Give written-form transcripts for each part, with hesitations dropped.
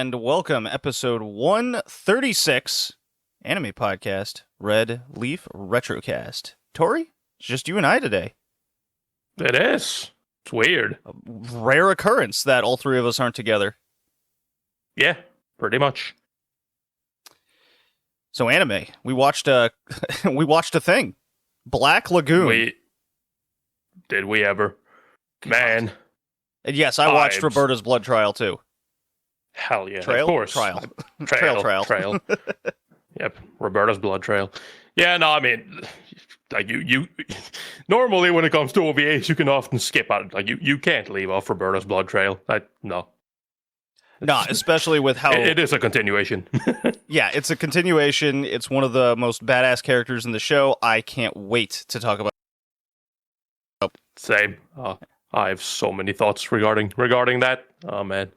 and welcome, episode 136, anime podcast, Red Leaf Retrocast. Tori, it's just you and I today. It is. It's weird. A rare occurrence that all three of us aren't together. Yeah, pretty much. So anime, we watched a thing, Black Lagoon. Did we ever? Man. And yes, I watched Roberta's blood trial too. Hell yeah. Trail? Of course. Trial. Trail. Yep. Roberta's blood trail. Yeah, no, I mean, like you normally when it comes to OVAs, you can often skip out. Like you can't leave off Roberta's blood trail. No, especially with how it is a continuation. Yeah, it's a continuation. It's one of the most badass characters in the show. I can't wait to talk about. Same. I have so many thoughts regarding that. Oh man.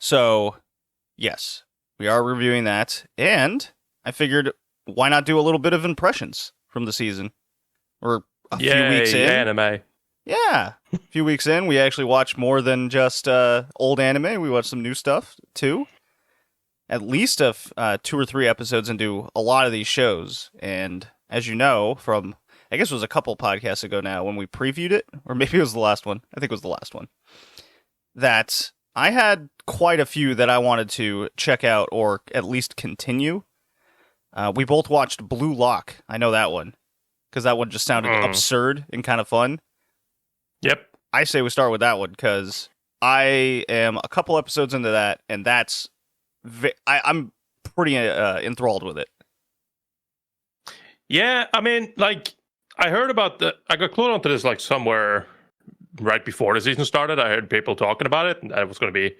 So, yes, we are reviewing that, and I figured, why not do a little bit of impressions from the season? We're a few weeks in. Anime. Yeah, a few weeks in, we actually watched more than just old anime. We watched some new stuff, too. At least 2 or 3 episodes into a lot of these shows, and as you know, from, I guess it was a couple podcasts ago now, when we previewed it, or maybe it was the last one, I think it was the last one, that I had quite a few that I wanted to check out or at least continue. We both watched Blue Lock. I know that one because that one just sounded absurd and kind of fun. Yep. I say we start with that one because I am a couple episodes into that, and that's I'm pretty enthralled with it. Yeah, I mean, like I heard about I got clued onto this like somewhere right before the season started. I heard people talking about it, and it was going to be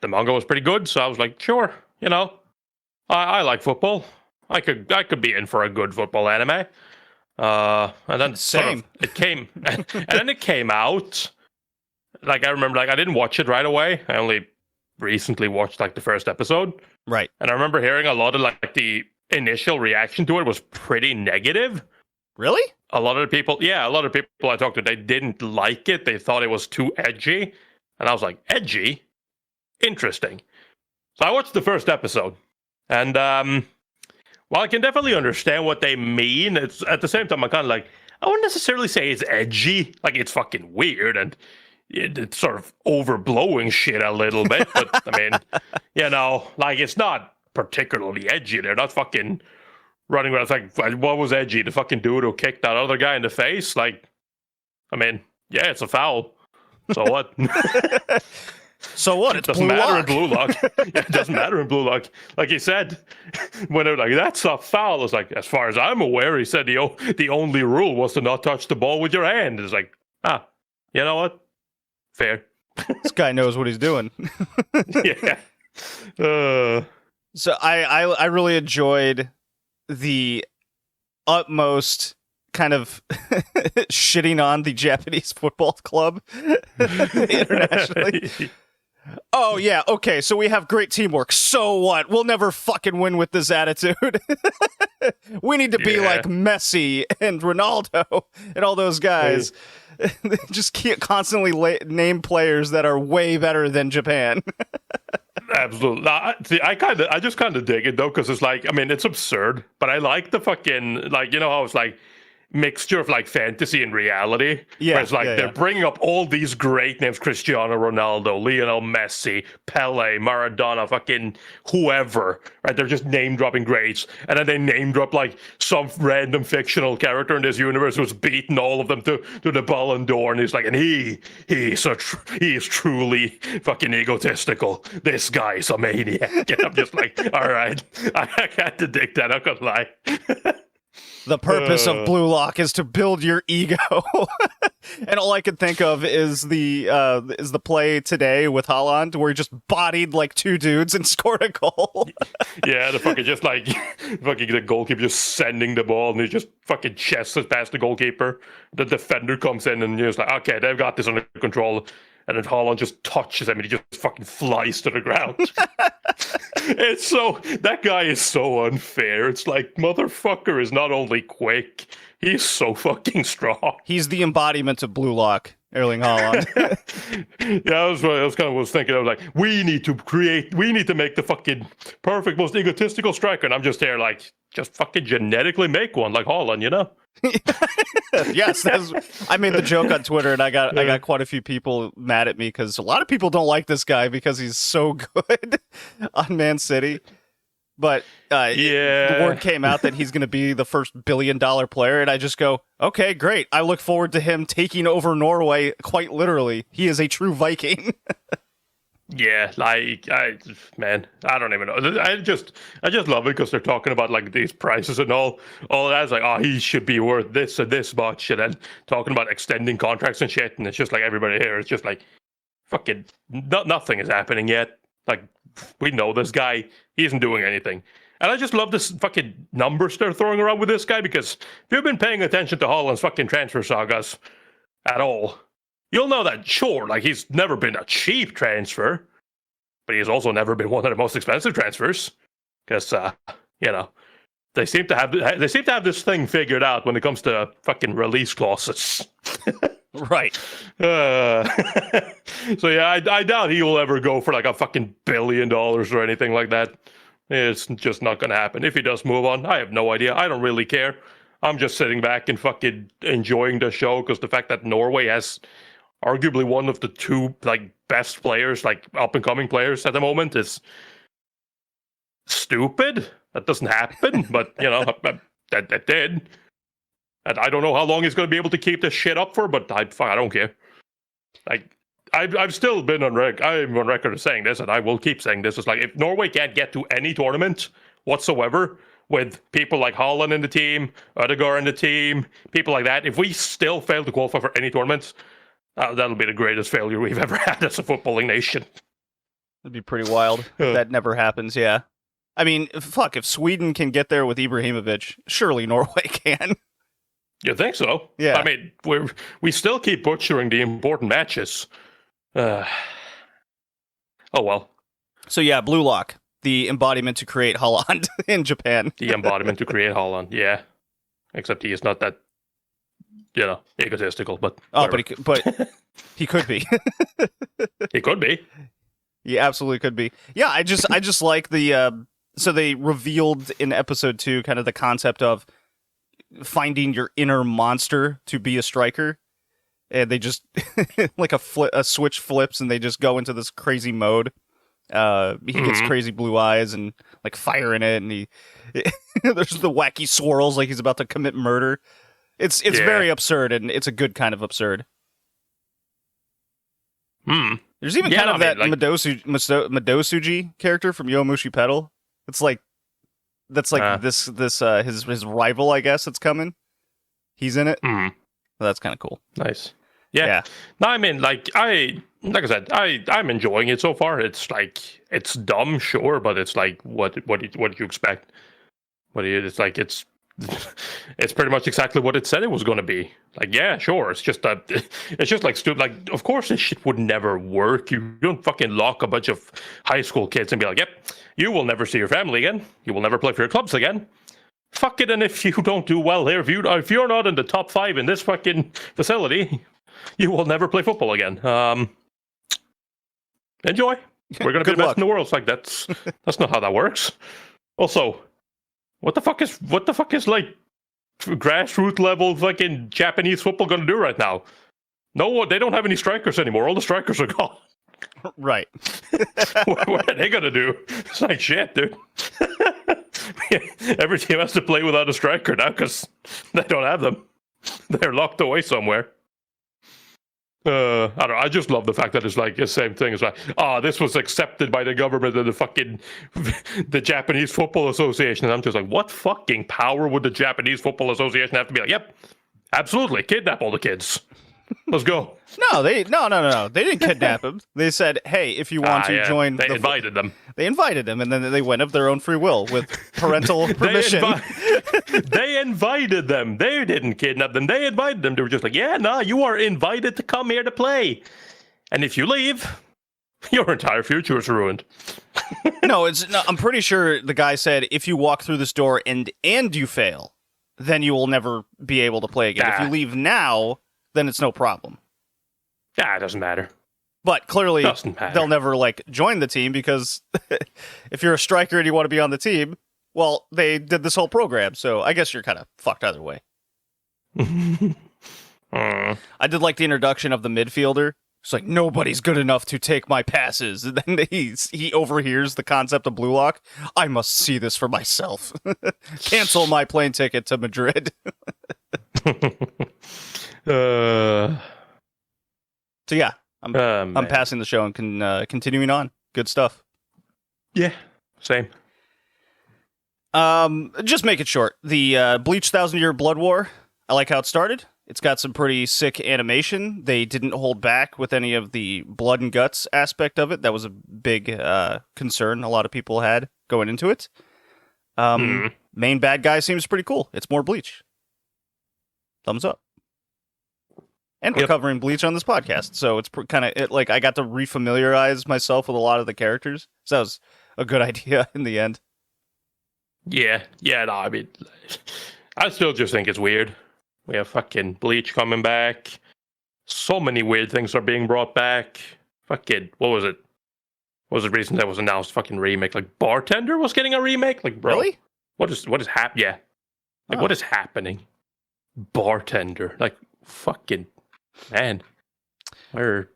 the manga was pretty good. So I was like, sure, I like football. I could be in for a good football anime. And then it came, and then it came out. Like I remember, like I didn't watch it right away. I only recently watched like the first episode. Right. And I remember hearing a lot of like the initial reaction to it was pretty negative. Really? A lot of people I talked to, they didn't like it. They thought it was too edgy. And I was like, edgy? Interesting. So I watched the first episode. And while I can definitely understand what they mean, it's at the same time, I'm kind of like, I wouldn't necessarily say it's edgy. Like, it's fucking weird and it's sort of overblowing shit a little bit. But, I mean, like, it's not particularly edgy. They're not fucking running around. It's like, what was edgy? The fucking dude who kicked that other guy in the face? Like, I mean, yeah, it's a foul. So what? So what? It doesn't matter in Blue Lock. It doesn't matter in Blue Lock. Like he said, when they were like, that's a foul. It's like, as far as I'm aware, he said the only rule was to not touch the ball with your hand. It's like, you know what? Fair. This guy knows what he's doing. Yeah. So I really enjoyed the utmost kind of shitting on the Japanese football club internationally. Oh, yeah, okay, so we have great teamwork. So what? We'll never fucking win with this attitude. We need to be like Messi and Ronaldo and all those guys. They just can't constantly name players that are way better than Japan. Absolutely. I just kind of dig it, though, because it's like, I mean, it's absurd, but I like the fucking, like, how it's like, mixture of like fantasy and reality. Yeah, where it's like they're bringing up all these great names: Cristiano Ronaldo, Lionel Messi, Pele, Maradona, fucking whoever. Right? They're just name dropping greats, and then they name drop like some random fictional character in this universe who's beaten all of them to the Ballon d'Or, and he's like, and he is truly fucking egotistical. This guy's a maniac. And I'm just like, all right, I had to dig that. I'm not gonna lie. The purpose of Blue Lock is to build your ego. And all I could think of is the play today with Haaland, where he just bodied like 2 dudes and scored a goal. Yeah, the fucking just like the goalkeeper just sending the ball and he just fucking chests it past the goalkeeper. The defender comes in and he's like, okay, they've got this under control. And then Haaland just touches him and he just fucking flies to the ground. That guy is so unfair. It's like, motherfucker is not only quick, he's so fucking strong. He's the embodiment of Blue Lock. Erling Haaland. Yeah, I was thinking. I was like, we need to make the fucking perfect, most egotistical striker, and I'm just there like, just fucking genetically make one like Haaland, you know? Yes, I made the joke on Twitter, and I got quite a few people mad at me because a lot of people don't like this guy because he's so good on Man City. But the word came out that he's going to be the first $1 billion player, and I just go, okay, great. I look forward to him taking over Norway quite literally. He is a true Viking. Yeah, like I don't even know. I just love it because they're talking about like these prices and all that. It's like, oh, he should be worth this and this much, and then talking about extending contracts and shit. And it's just like everybody here is just like, fucking nothing is happening yet. Like, we know this guy, he isn't doing anything. And I just love this fucking numbers they're throwing around with this guy, because if you've been paying attention to Haaland's fucking transfer sagas at all, you'll know that, sure, like, he's never been a cheap transfer, but he's also never been one of the most expensive transfers. Because, you know, they seem to have this thing figured out when it comes to fucking release clauses. Right. So yeah, I doubt he will ever go for like a fucking $1 billion or anything like that. It's just not gonna happen. If he does move on, I have no idea. I don't really care. I'm just sitting back and fucking enjoying the show, because the fact that Norway has arguably one of the two like best players, like up and coming players at the moment, is stupid. That doesn't happen, but you know, that did. And I don't know how long he's going to be able to keep this shit up for, but I don't care. Like, I've still been on record. I'm on record of saying this, and I will keep saying this. It's like, if Norway can't get to any tournament whatsoever with people like Haaland in the team, Ødegaard in the team, people like that, if we still fail to qualify for any tournaments, that'll be the greatest failure we've ever had as a footballing nation. It'd be pretty wild. That never happens, yeah. I mean, fuck, if Sweden can get there with Ibrahimovic, surely Norway can. You think so? Yeah. I mean, we still keep butchering the important matches. Oh well. So yeah, Blue Lock, the embodiment to create Haaland in Japan. The embodiment to create Haaland, yeah. Except he is not that, you know, egotistical. But but he could be. He could be. He absolutely could be. Yeah, I just like the. So they revealed in episode 2 kind of the concept of finding your inner monster to be a striker, and they just like a switch flips and they just go into this crazy mode. He gets crazy blue eyes and like fire in it, and there's the wacky swirls like he's about to commit murder. It's very absurd, and it's a good kind of absurd. There's even kind of that like Madosuji character from Yomushi Pedal. It's like that's like this his rival, I guess, that's coming. He's in it. So that's kind of cool. Nice. Yeah. No, I mean, like I said, I'm enjoying it so far. It's like, it's dumb, sure, but it's like what do you expect? It's like it's pretty much exactly what it said it was going to be. Like, yeah, sure. It's just like stupid. Like, of course, this shit would never work. You don't fucking lock a bunch of high school kids and be like, yep, you will never see your family again. You will never play for your clubs again. Fuck it. And if you don't do well here, if you're not in the top 5 in this fucking facility, you will never play football again. Enjoy. We're going to be the best in the world. It's like, that's not how that works. Also, what the fuck is like grassroots level fucking Japanese football going to do right now? No, they don't have any strikers anymore. All the strikers are gone. Right. What are they going to do? It's like, shit, dude. Every team has to play without a striker now because they don't have them. They're locked away somewhere. I don't know. I just love the fact that it's like the same thing. It's like, this was accepted by the government and the Japanese Football Association. And I'm just like, what fucking power would the Japanese Football Association have to be like, yep, absolutely, kidnap all the kids. Let's go. No. They didn't kidnap him. They said, hey, if you want to join... They invited them. They invited them, and then they went of their own free will with parental permission. They invited them. They didn't kidnap them. They invited them. They were just like, yeah, no, you are invited to come here to play. And if you leave, your entire future is ruined. No, I'm pretty sure the guy said, if you walk through this door and you fail, then you will never be able to play again. If you leave now, then it's no problem. Yeah, it doesn't matter. But clearly, Doesn't matter. they'll never join the team because if you're a striker and you want to be on the team, well, they did this whole program. So I guess you're kind of fucked either way. I did like the introduction of the midfielder. It's like, nobody's good enough to take my passes. And then he overhears the concept of blue lock. I must see this for myself. Cancel my plane ticket to Madrid. So yeah, I'm passing the show and continuing on. Good stuff. Yeah, same. Just make it short. The Bleach 1,000-Year Blood War, I like how it started. It's got some pretty sick animation. They didn't hold back with any of the blood and guts aspect of it. That was a big concern a lot of people had going into it. Main bad guy seems pretty cool. It's more Bleach. Thumbs up. And we're covering Bleach on this podcast, so it's kind of I got to refamiliarize myself with a lot of the characters. So that was a good idea in the end. Yeah. No, I mean, I still just think it's weird. We have fucking Bleach coming back. So many weird things are being brought back. Fucking, what was it? What was the reason that was announced? Fucking remake. Like, Bartender was getting a remake? Like, bro. Really? What is happening? Yeah. Like, what is happening? Bartender. Like, fucking, man. I don't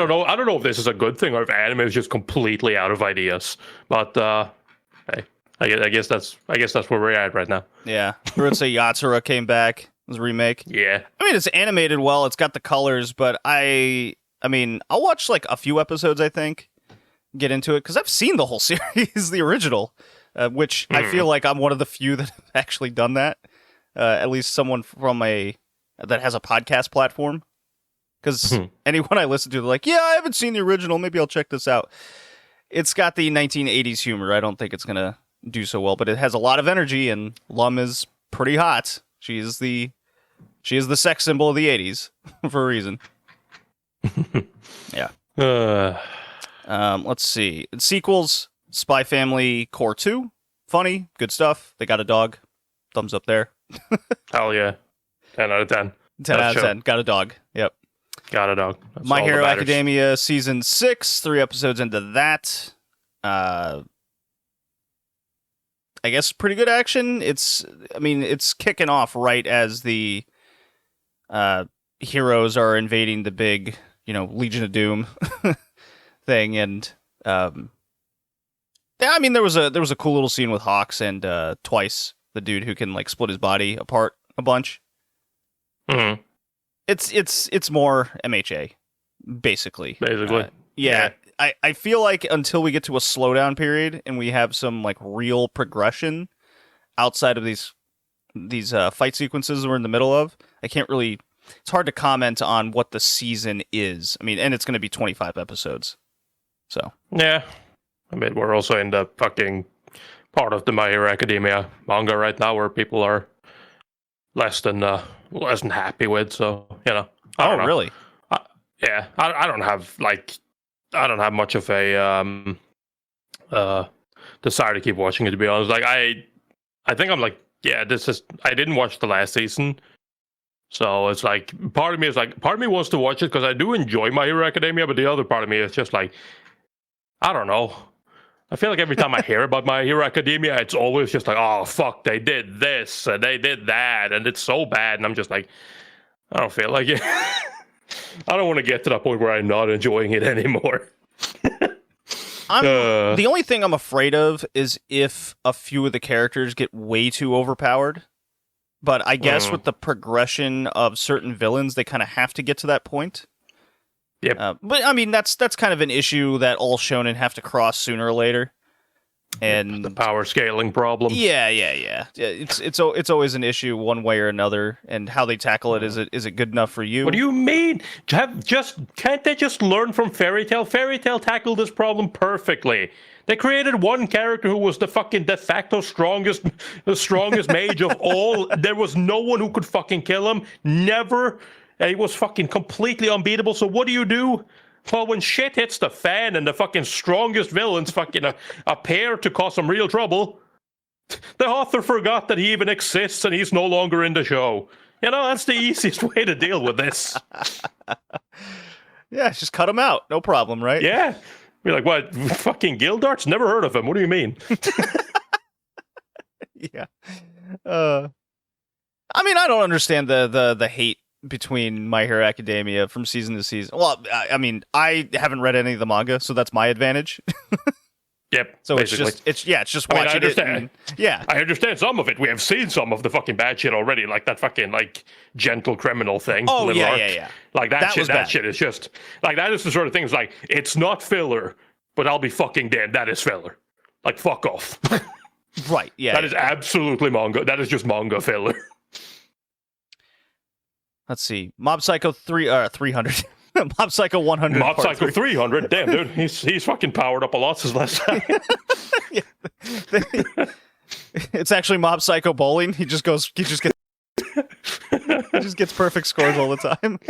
know. I don't know if this is a good thing or if anime is just completely out of ideas. But, hey. I guess that's where we're at right now. Yeah. Urusei Yatsura came back. It was a remake. Yeah. I mean, it's animated well. It's got the colors, but I mean, I'll watch a few episodes, I think, get into it, because I've seen the whole series, the original, which I feel like I'm one of the few that have actually done that. At least someone that has a podcast platform. Because anyone I listen to, they're like, yeah, I haven't seen the original. Maybe I'll check this out. It's got the 1980s humor. I don't think it's going to do so well, but it has a lot of energy, and Lum is pretty hot. She is the sex symbol of the 80s for a reason. Yeah. Let's see. Sequels: Spy Family Core 2, funny, good stuff. They got a dog. Thumbs up there. Hell yeah. 10 out of 10. 10 out of 10. Got a dog. Yep. Got a dog. That's My all Hero that matters. Academia Season 6, 3 episodes into that. I guess pretty good action. It's kicking off right as the heroes are invading the big, Legion of Doom thing, and there was a cool little scene with Hawks and Twice, the dude who can split his body apart a bunch. Mm-hmm. It's more MHA, basically. Yeah. I feel like until we get to a slowdown period and we have some real progression outside of these fight sequences we're in the middle of, I can't really. It's hard to comment on what the season is. I mean, and it's going to be 25 episodes. So yeah, I mean, we're also in the fucking part of the My Hero Academia manga right now where people are less than happy with. So I don't know. Really? Yeah, I don't have much of a desire to keep watching it, to be honest. I think I'm I didn't watch the last season, so it's part of me wants to watch it because I do enjoy My Hero Academia, but the other part of me is just I don't know. I feel like every time I hear about My Hero Academia, it's always just oh fuck, they did this and they did that and it's so bad, and I'm just I don't feel like it. I don't want to get to that point where I'm not enjoying it anymore. The only thing I'm afraid of is if a few of the characters get way too overpowered. But I guess with the progression of certain villains, they kind of have to get to that point. Yep. But I mean, that's kind of an issue that all shonen have to cross sooner or later. And the power scaling problem. Yeah. It's always an issue one way or another, and how they tackle it. Is it good enough for you? What do you mean? Can't they just learn from Fairy Tail? Fairy Tail tackled this problem perfectly. They created one character who was the fucking de facto strongest mage of all. There was no one who could fucking kill him. Never. He was fucking completely unbeatable. So what do? Well, when shit hits the fan and the fucking strongest villains fucking appear to cause some real trouble, the author forgot that he even exists and he's no longer in the show. That's the easiest way to deal with this. Yeah, just cut him out. No problem, right? Yeah. Be like, what? Fucking Gildarts? Never heard of him. What do you mean? Yeah. I mean, I don't understand the hate between My Hero Academia from season to season. Well, I mean, I haven't read any of the manga, so that's my advantage. Yep. So basically. it's just I mean, I watching understand. yeah. I understand some of it. We have seen some of the fucking bad shit already, like that fucking like gentle criminal thing. Oh little yeah, arc. yeah. Like that shit. was That bad. shit is just like that is the sort of thing. It's like it's not filler, but I'll be fucking dead. That is filler. Like fuck off. Right. Yeah. That is absolutely manga. That is just manga filler. Let's see. Mob Psycho 300. Mob Psycho 100. Mob Part Psycho 3. 300. Damn, dude, he's fucking powered up a lot since last time. Yeah. It's actually Mob Psycho Bowling. He just gets perfect scores all the time.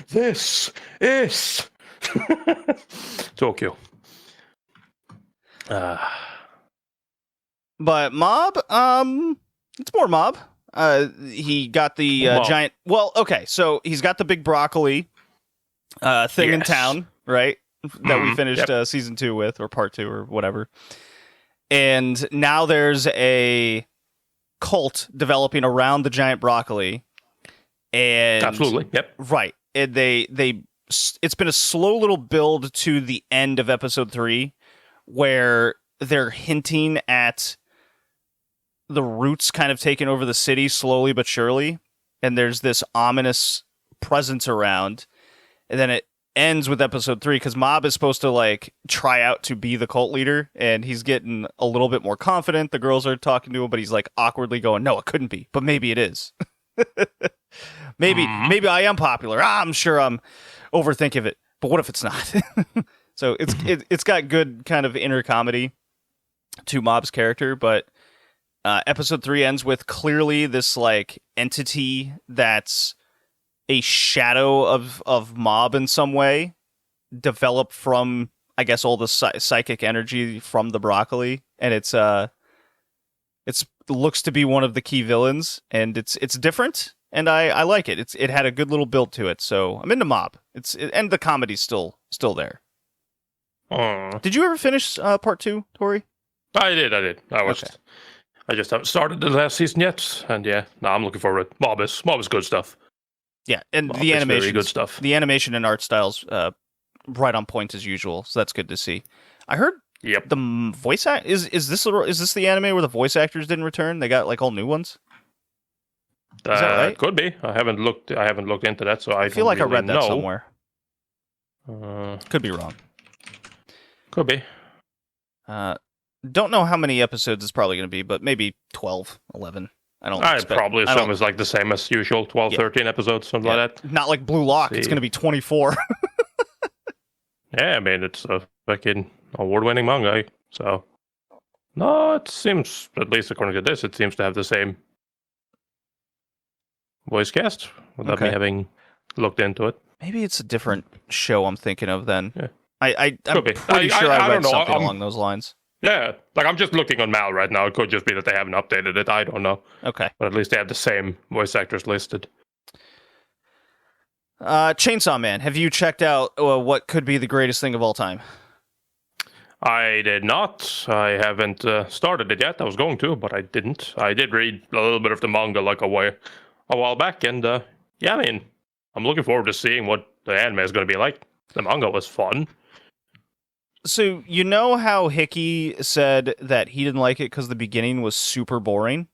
This is Tokyo. But Mob, it's more Mob. He got the giant. Well, okay, so he's got the big broccoli thing in town, right? That we finished season 2 with, or part 2, or whatever. And now there's a cult developing around the giant broccoli. And Absolutely, yep. Right, and it's been a slow little build to the end of episode 3, where they're hinting at the roots kind of taking over the city slowly but surely, and there's this ominous presence around, and then it ends with episode 3 because Mob is supposed to like try out to be the cult leader, and he's getting a little bit more confident. The girls are talking to him, but he's like awkwardly going, "No, it couldn't be, but maybe it is." maybe I am popular. I'm sure I'm overthinking it, but what if it's not? So it's got good kind of inner comedy to Mob's character, but episode 3 ends with clearly this like entity that's a shadow of Mob in some way, developed from, I guess, all the psychic energy from the broccoli, and it's looks to be one of the key villains, and it's different, and I like it. It had a good little build to it, so I'm into Mob. And the comedy's still there. Did you ever finish part 2, Tori? I did. I watched. Okay. I just haven't started the last season yet, and yeah, no, I'm looking forward. Mob is good stuff. Yeah, and Mob the animation, very good stuff. The animation and art styles, right on point as usual. So that's good to see. I heard. Yep. The voice act is this the anime where the voice actors didn't return? They got like all new ones. Is that right? Could be. I haven't looked into that, so I feel like really I read that know. somewhere. Could be wrong. Could be. Don't know how many episodes it's probably going to be, but maybe 12, 11. I'd probably assume it's like the same as usual, 12, 13 episodes, something like that. Not like Blue Lock. It's going to be 24. Yeah, I mean, it's a fucking award-winning manga, so... No, it seems, at least according to this, it seems to have the same voice cast, without me having looked into it. Maybe it's a different show I'm thinking of then. Yeah. I'm pretty sure I read something along those lines. Yeah, like I'm just looking on Mal right now. It could just be that they haven't updated it. I don't know. Okay. But at least they have the same voice actors listed. Chainsaw Man, have you checked out what could be the greatest thing of all time? I did not. I haven't started it yet. I was going to, but I didn't. I did read a little bit of the manga like a while back, and yeah, I mean, I'm looking forward to seeing what the anime is going to be like. The manga was fun. So, you know how Hickey said that he didn't like it because the beginning was super boring?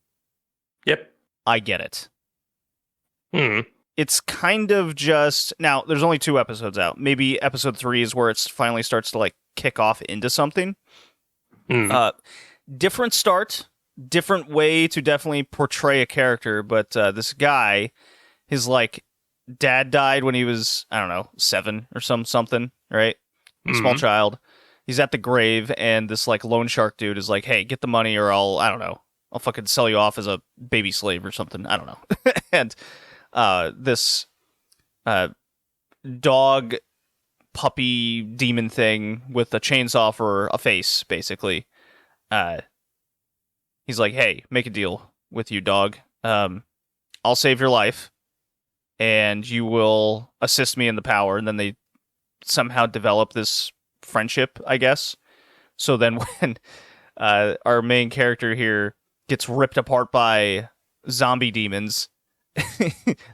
Yep. I get it. It's kind of just... Now, there's only 2 episodes out. Maybe episode 3 is where it finally starts to like kick off into something. Different start, different way to definitely portray a character, but this guy, his like dad died when he was, I don't know, 7 or something, right? Small child. He's at the grave, and this like loan shark dude is like, "Hey, get the money, or I'll fucking sell you off as a baby slave or something." I don't know. And this dog puppy demon thing with a chainsaw for a face, basically. He's like, "Hey, make a deal with you, dog. I'll save your life and you will assist me in the power. And then they somehow develop this friendship, I guess. So then when our main character here gets ripped apart by zombie demons,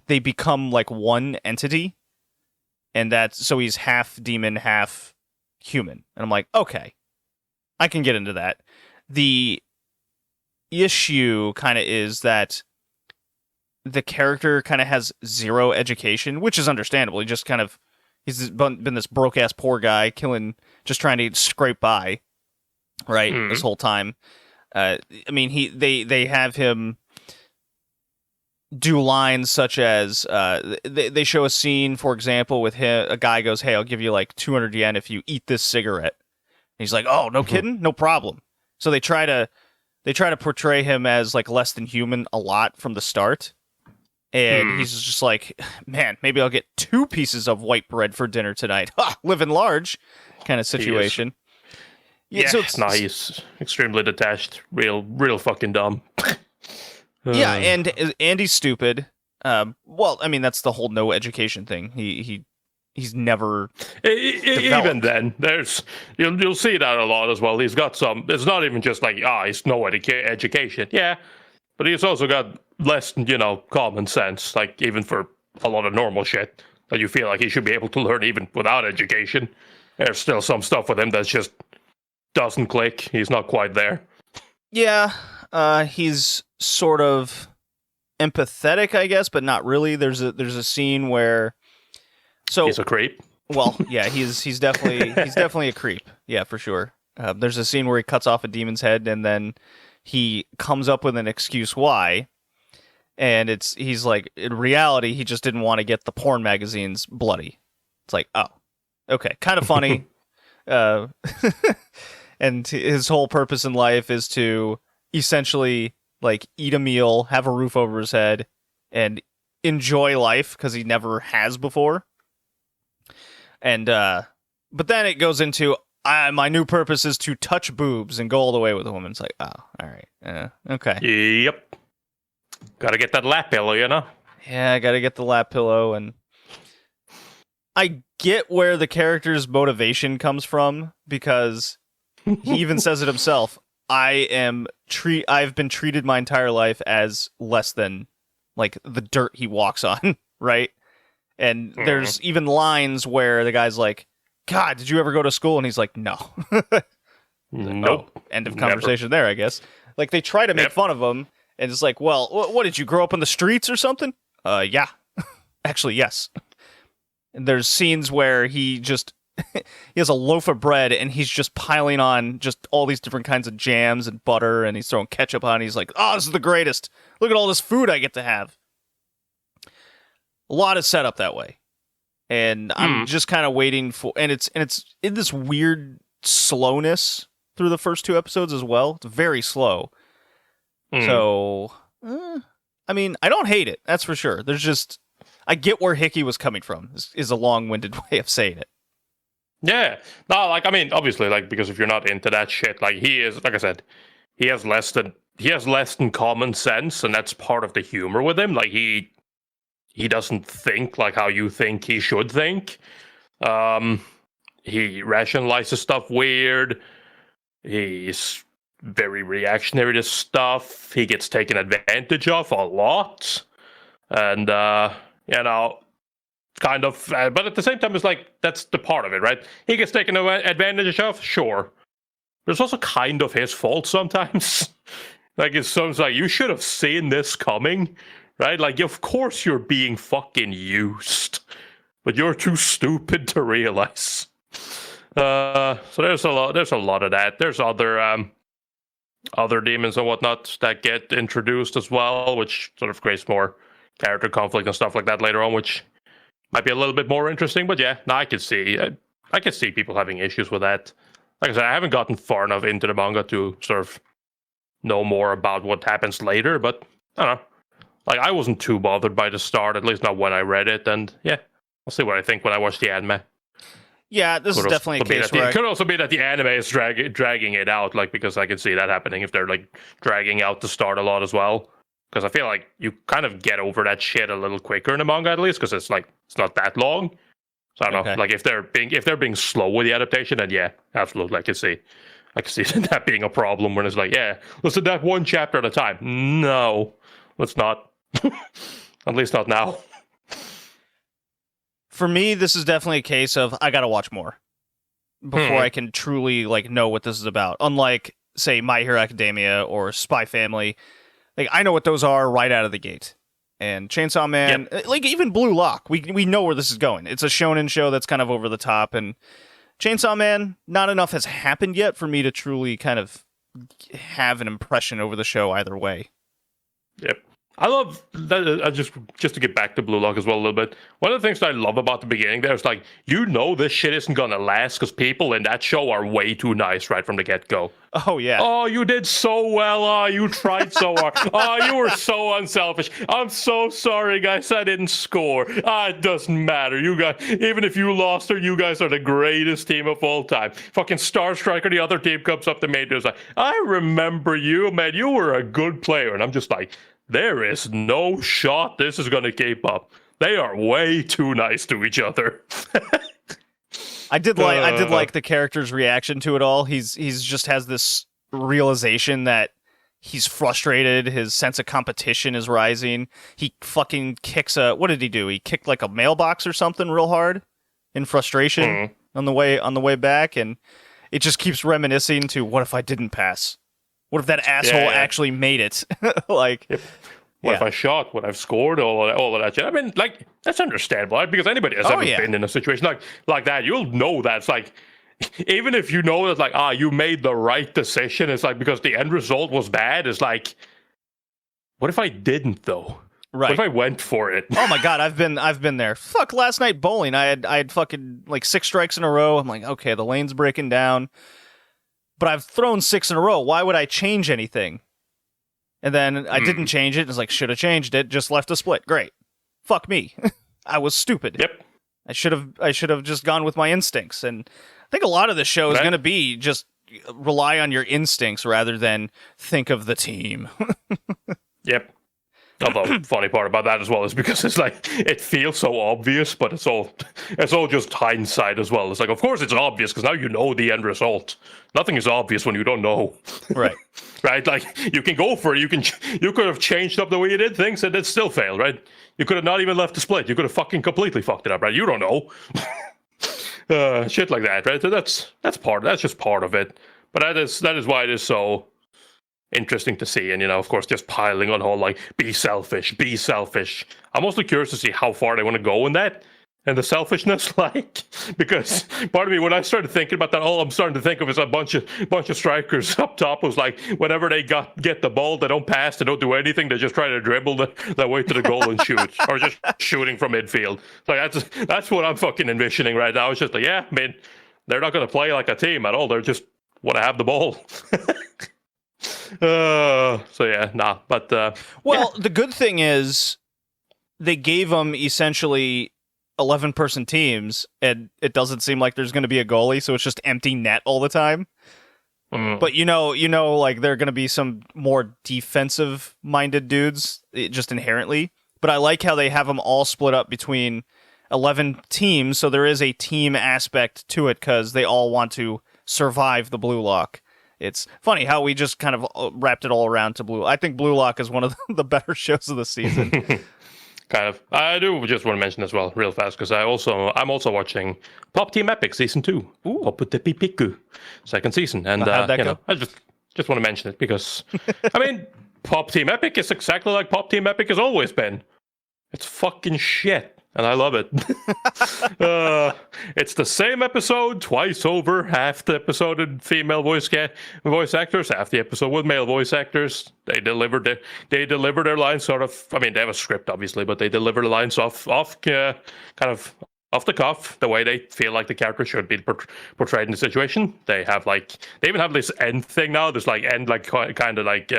they become like one entity. And so he's half demon, half human. And I'm like, okay, I can get into that. The issue kind of is that the character kind of has zero education, which is understandable. He's been this broke ass poor guy just trying to scrape by, right? This whole time. I mean, they have him do lines such as they show a scene, for example, with him. A guy goes, "Hey, I'll give you like 200 yen if you eat this cigarette." And he's like, "Oh, no kidding, no problem." So they try to portray him as like less than human a lot from the start. And he's just like, man, maybe I'll get 2 pieces of white bread for dinner tonight. Ha! Living large kind of situation. Yeah, so he's extremely detached. Real fucking dumb. Yeah, and Andy's stupid. Well, I mean, that's the whole no education thing. He's never even then. You'll see that a lot as well. He's got some. It's not even just like he's no education. Yeah, but he's also got less, common sense. Like even for a lot of normal shit that you feel like he should be able to learn even without education. There's still some stuff with him that just doesn't click. He's not quite there. Yeah, he's sort of empathetic, I guess, but not really. There's a scene where he's a creep. Well, yeah, he's definitely a creep. Yeah, for sure. There's a scene where he cuts off a demon's head and then he comes up with an excuse why. And he's like, in reality, he just didn't want to get the porn magazines bloody. It's like, oh, okay, kind of funny. And his whole purpose in life is to essentially like eat a meal, have a roof over his head, and enjoy life because he never has before. And but then it goes into my new purpose is to touch boobs and go all the way with a woman. It's like, oh, all right, okay. Yep. Gotta get that lap pillow, Yeah, I gotta get the lap pillow, and I get where the character's motivation comes from because he even says it himself. I've been treated my entire life as less than like the dirt he walks on, right? And there's even lines where the guy's like, God, did you ever go to school? And he's like, no. Nope. Oh, end of conversation there, I guess. Like, they try to make fun of him, and it's like, well, what, did you grow up in the streets or something? Yeah. Actually, yes. And there's scenes where he has a loaf of bread, and he's just piling on just all these different kinds of jams and butter, and he's throwing ketchup on, and he's like, oh, this is the greatest. Look at all this food I get to have. A lot is set up that way. And I'm just kind of waiting for, and it's in this weird slowness through the first 2 episodes as well. It's very slow. So, I mean, I don't hate it. That's for sure. I get where Hickey was coming from. Is a long-winded way of saying it. Yeah. No, like, I mean, obviously, like, because if you're not into that shit, like, he is, like I said, he has less than common sense, and that's part of the humor with him. Like, he doesn't think like how you think he should think. He rationalizes stuff weird. He's very reactionary to stuff. He gets taken advantage of a lot. And, kind of, but at the same time, it's like, that's the part of it, right? He gets taken advantage of, sure. But it's also kind of his fault sometimes. Like, it's sometimes like, you should have seen this coming. Right? Like, of course you're being fucking used, but you're too stupid to realize. So there's a lot of that. There's other demons and whatnot that get introduced as well, which sort of creates more character conflict and stuff like that later on, which might be a little bit more interesting. But yeah, no, I could see people having issues with that. Like I said, I haven't gotten far enough into the manga to sort of know more about what happens later, but I don't know. Like, I wasn't too bothered by the start, at least not when I read it, and yeah, I'll see what I think when I watch the anime. Yeah, this is definitely a case where it could also be that the anime is dragging it out, like, because I can see that happening if they're, like, dragging out the start a lot as well. because I feel like you kind of get over that shit a little quicker in the manga, at least, because it's not that long. So I don't know, like if they're being slow with the adaptation, then yeah, absolutely, I can see that being a problem when it's like, yeah, let's adapt one chapter at a time. No, let's not. At least not now. For me, this is definitely a case of I gotta watch more before I can truly like know what this is about. Unlike, say, My Hero Academia or Spy Family, like I know what those are right out of the gate. And Chainsaw Man, like even Blue Lock, we know where this is going. It's a shonen show that's kind of over the top, and Chainsaw Man, not enough has happened yet for me to truly kind of have an impression over the show either way. Yep. I love that. Just to get back to Blue Lock as well a little bit. One of the things that I love about the beginning there is like, this shit isn't gonna last because people in that show are way too nice right from the get go. Oh yeah. Oh, you did so well. Oh, you tried so hard. Oh, you were so unselfish. I'm so sorry, guys. I didn't score. It doesn't matter. You guys, even if you lost her, you guys are the greatest team of all time. Fucking Star Striker, the other team comes up to me and is like, I remember you, man. You were a good player, and I'm just like, there is no shot this is going to keep up. They are way too nice to each other. I did like the character's reaction to it all. He's just has this realization that he's frustrated. His sense of competition is rising. He fucking kicks what did he do? He kicked like a mailbox or something real hard in frustration on the way back, and it just keeps reminiscing to what if I didn't pass? What if that asshole actually made it? Like, what if I shot? What I've scored? All of that shit. I mean, like, that's understandable, right? Because anybody has ever been in a situation like that, you'll know that. It's like, even if you know that, like, you made the right decision, it's like, because the end result was bad, it's like, what if I didn't, though? Right. What if I went for it? Oh my god, I've been there. Fuck, last night bowling, I had fucking, like, 6 strikes in a row. I'm like, okay, the lane's breaking down. But I've thrown 6 in a row. Why would I change anything? And then I didn't change it. It's like, should have changed it. Just left a split. Great. Fuck me. I was stupid. Yep. I should have just gone with my instincts. And I think a lot of the show is going to be just rely on your instincts rather than think of the team. Yep. Although, funny part about that as well is because it's like, it feels so obvious, but it's all just hindsight as well. It's like, of course it's obvious because now you know the end result. Nothing is obvious when you don't know. Right. Right? Like, you can go for it. You could have changed up the way you did things and it still failed, right? You could have not even left the split. You could have fucking completely fucked it up, right? You don't know. Shit like that, right? So that's just part of it. But that is why it is so interesting to see, and of course, just piling on whole like be selfish. I'm mostly curious to see how far they want to go in that and the selfishness, like, because part of me, when I started thinking about that, all I'm starting to think of is a bunch of strikers up top who's like, whenever they get the ball, they don't pass, they don't do anything, they just try to dribble their way to the goal and shoot, or just shooting from midfield. Like that's what I'm fucking envisioning right now. It's just like, yeah, I mean, they're not going to play like a team at all. They're just want to have the ball. So yeah, nah, but the good thing is they gave them essentially 11-person teams, and it doesn't seem like there's going to be a goalie, so it's just empty net all the time. But like there are going to be some more defensive minded dudes just inherently. But I like how they have them all split up between 11 teams, so there is a team aspect to it because they all want to survive the Blue Lock. It's funny how we just kind of wrapped it all around to Blue. I think Blue Lock is one of the better shows of the season. Kind of. I do just want to mention as well, real fast, because I'm also watching Pop Team Epic Season 2. Pop Tepi Piku, second season. And how'd that go? I just want to mention it because, I mean, Pop Team Epic is exactly like Pop Team Epic has always been. It's fucking shit. And I love it. It's the same episode twice over. Half the episode with female voice actors, half the episode with male voice actors. They deliver their lines sort of. I mean, they have a script obviously, but they deliver the lines off kind of off the cuff, the way they feel like the character should be portrayed in the situation. They even have this end thing now. There's like end like kind of like.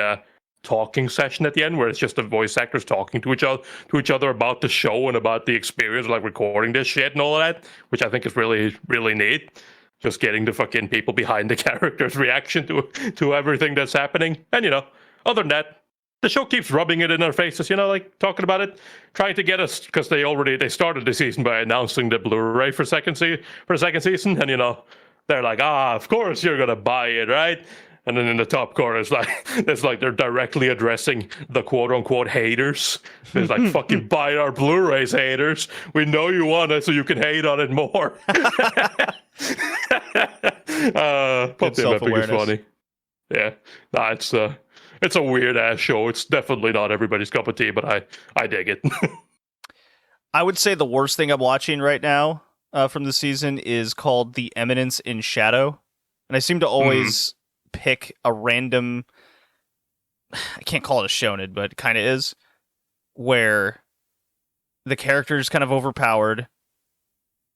Talking session at the end where it's just the voice actors talking to each other about the show and about the experience, like recording this shit and all of that, which I think is really, really neat. Just getting the fucking people behind the characters' reaction to everything that's happening. And other than that, the show keeps rubbing it in our faces, like talking about it, trying to get us, because they started the season by announcing the Blu-ray for second season, and they're like, of course you're gonna buy it, right? And then in the top corner, it's like they're directly addressing the quote-unquote haters. It's like, fucking buy our Blu-rays, haters. We know you want it, so you can hate on it more. Pop the Epic is funny. Yeah, it's a weird ass show. It's definitely not everybody's cup of tea, but I dig it. I would say the worst thing I'm watching right now from the season is called The Eminence in Shadow, and I seem to always pick a random. I can't call it a shonen, but it kind of is, where the character is kind of overpowered,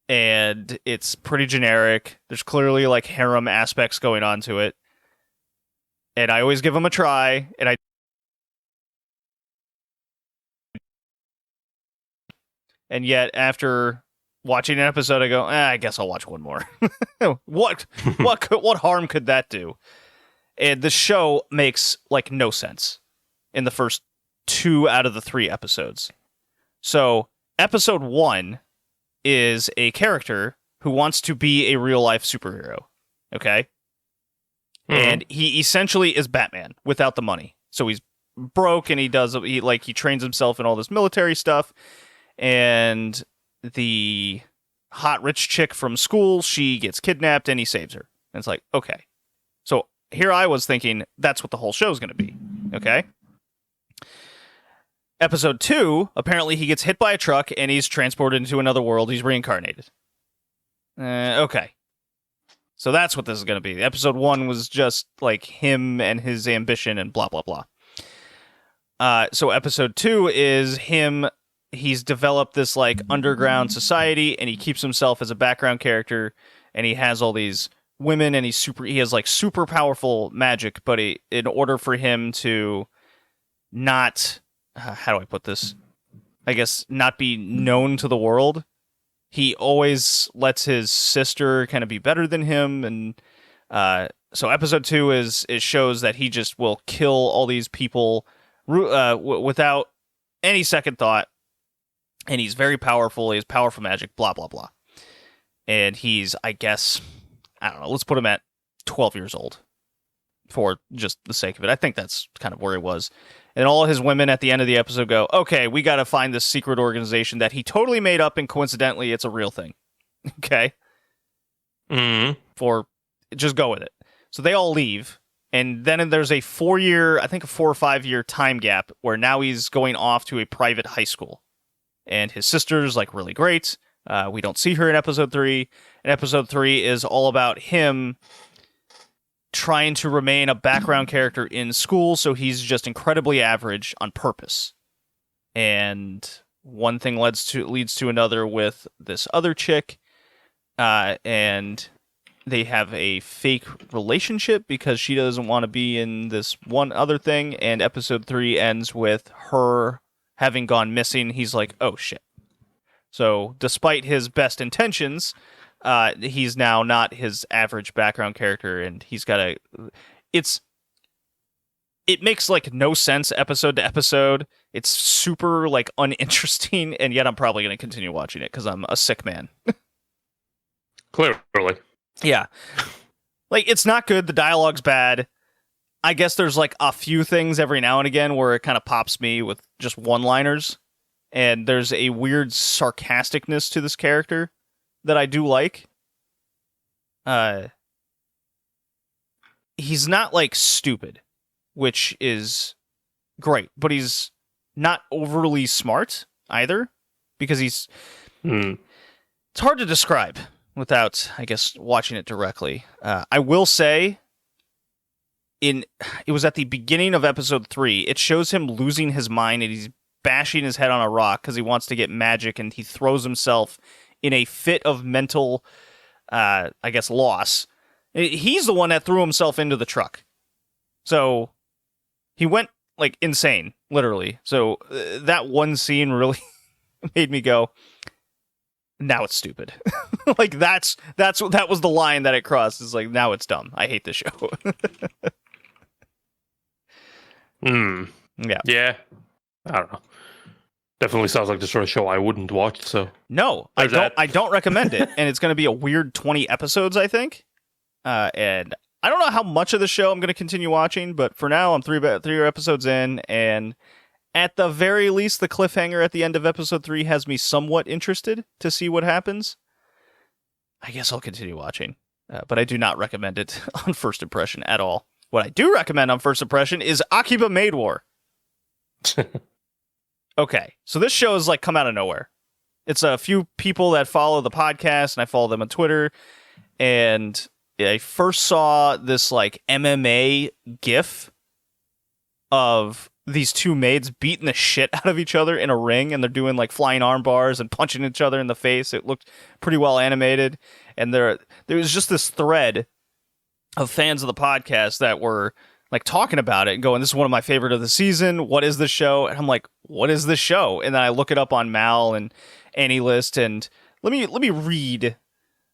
and it's pretty generic. There's clearly like harem aspects going on to it. And I always give them a try, and yet after watching an episode, I go, I guess I'll watch one more. What harm could that do? And the show makes like no sense in the first 2 out of the 3 episodes. So episode 1 is a character who wants to be a real life superhero. Okay. And he essentially is Batman without the money. So he's broke, and he trains himself in all this military stuff. And the hot rich chick from school, she gets kidnapped, and he saves her. And it's like, okay. So here I was thinking that's what the whole show's going to be. Okay. Episode 2, apparently he gets hit by a truck, and he's transported into another world. He's reincarnated. Okay. So that's what this is going to be. Episode 1 was just like him and his ambition and blah, blah, blah. So episode 2 is him. He's developed this like underground society, and he keeps himself as a background character, and he has all these women, and he has like super powerful magic, but in order for him to not, how do I put this? I guess not be known to the world, he always lets his sister kind of be better than him, and so episode 2 it shows that he just will kill all these people without any second thought, and he's very powerful. He has powerful magic, blah blah blah, and he's, I guess, I don't know. Let's put him at 12 years old for just the sake of it. I think that's kind of where he was. And all his women at the end of the episode go, okay, we got to find this secret organization that he totally made up, and coincidentally, it's a real thing. Okay? Just go with it. So they all leave, and then there's a 4 or 5 year time gap where now he's going off to a private high school. And his sister's like really great. We don't see her in episode 3. And episode 3 is all about him trying to remain a background character in school, so he's just incredibly average on purpose. And one thing leads to another with this other chick, and they have a fake relationship because she doesn't want to be in this one other thing, and episode 3 ends with her having gone missing. He's like, oh shit. So despite his best intentions, he's now not his average background character, and he's got it makes like no sense episode to episode. It's super like uninteresting, and yet I'm probably going to continue watching it because I'm a sick man. Clearly. Yeah. Like, it's not good. The dialogue's bad. I guess there's like a few things every now and again where it kind of pops me with just one-liners, and there's a weird sarcasticness to this character that I do like. He's not like stupid, which is great, but he's not overly smart either, because it's hard to describe without, I guess, watching it directly. I will say, it was at the beginning of episode 3, it shows him losing his mind, and he's bashing his head on a rock because he wants to get magic, and he throws himself in a fit of mental, I guess, loss. He's the one that threw himself into the truck. So he went like insane, literally. So that one scene really made me go, now it's stupid. Like that was the line that it crossed. It's like, now it's dumb. I hate this show. Yeah. Yeah. I don't know. Definitely sounds like the sort of show I wouldn't watch. So No, I don't recommend it, and it's going to be a weird 20 episodes, I think. And I don't know how much of the show I'm going to continue watching, but for now, I'm three episodes in, and at the very least, the cliffhanger at the end of episode 3 has me somewhat interested to see what happens. I guess I'll continue watching, but I do not recommend it on first impression at all. What I do recommend on first impression is Akiba Maid War. Okay, so this show has like come out of nowhere. It's a few people that follow the podcast, and I follow them on Twitter, and I first saw this like MMA gif of these two maids beating the shit out of each other in a ring, and they're doing like flying arm bars and punching each other in the face. It looked pretty well animated, and there was just this thread of fans of the podcast that were like talking about it and going, "This is one of my favorite of the season. What is this show?" And I'm like, "What is this show?" And then I look it up on Mal and AnyList, and let me read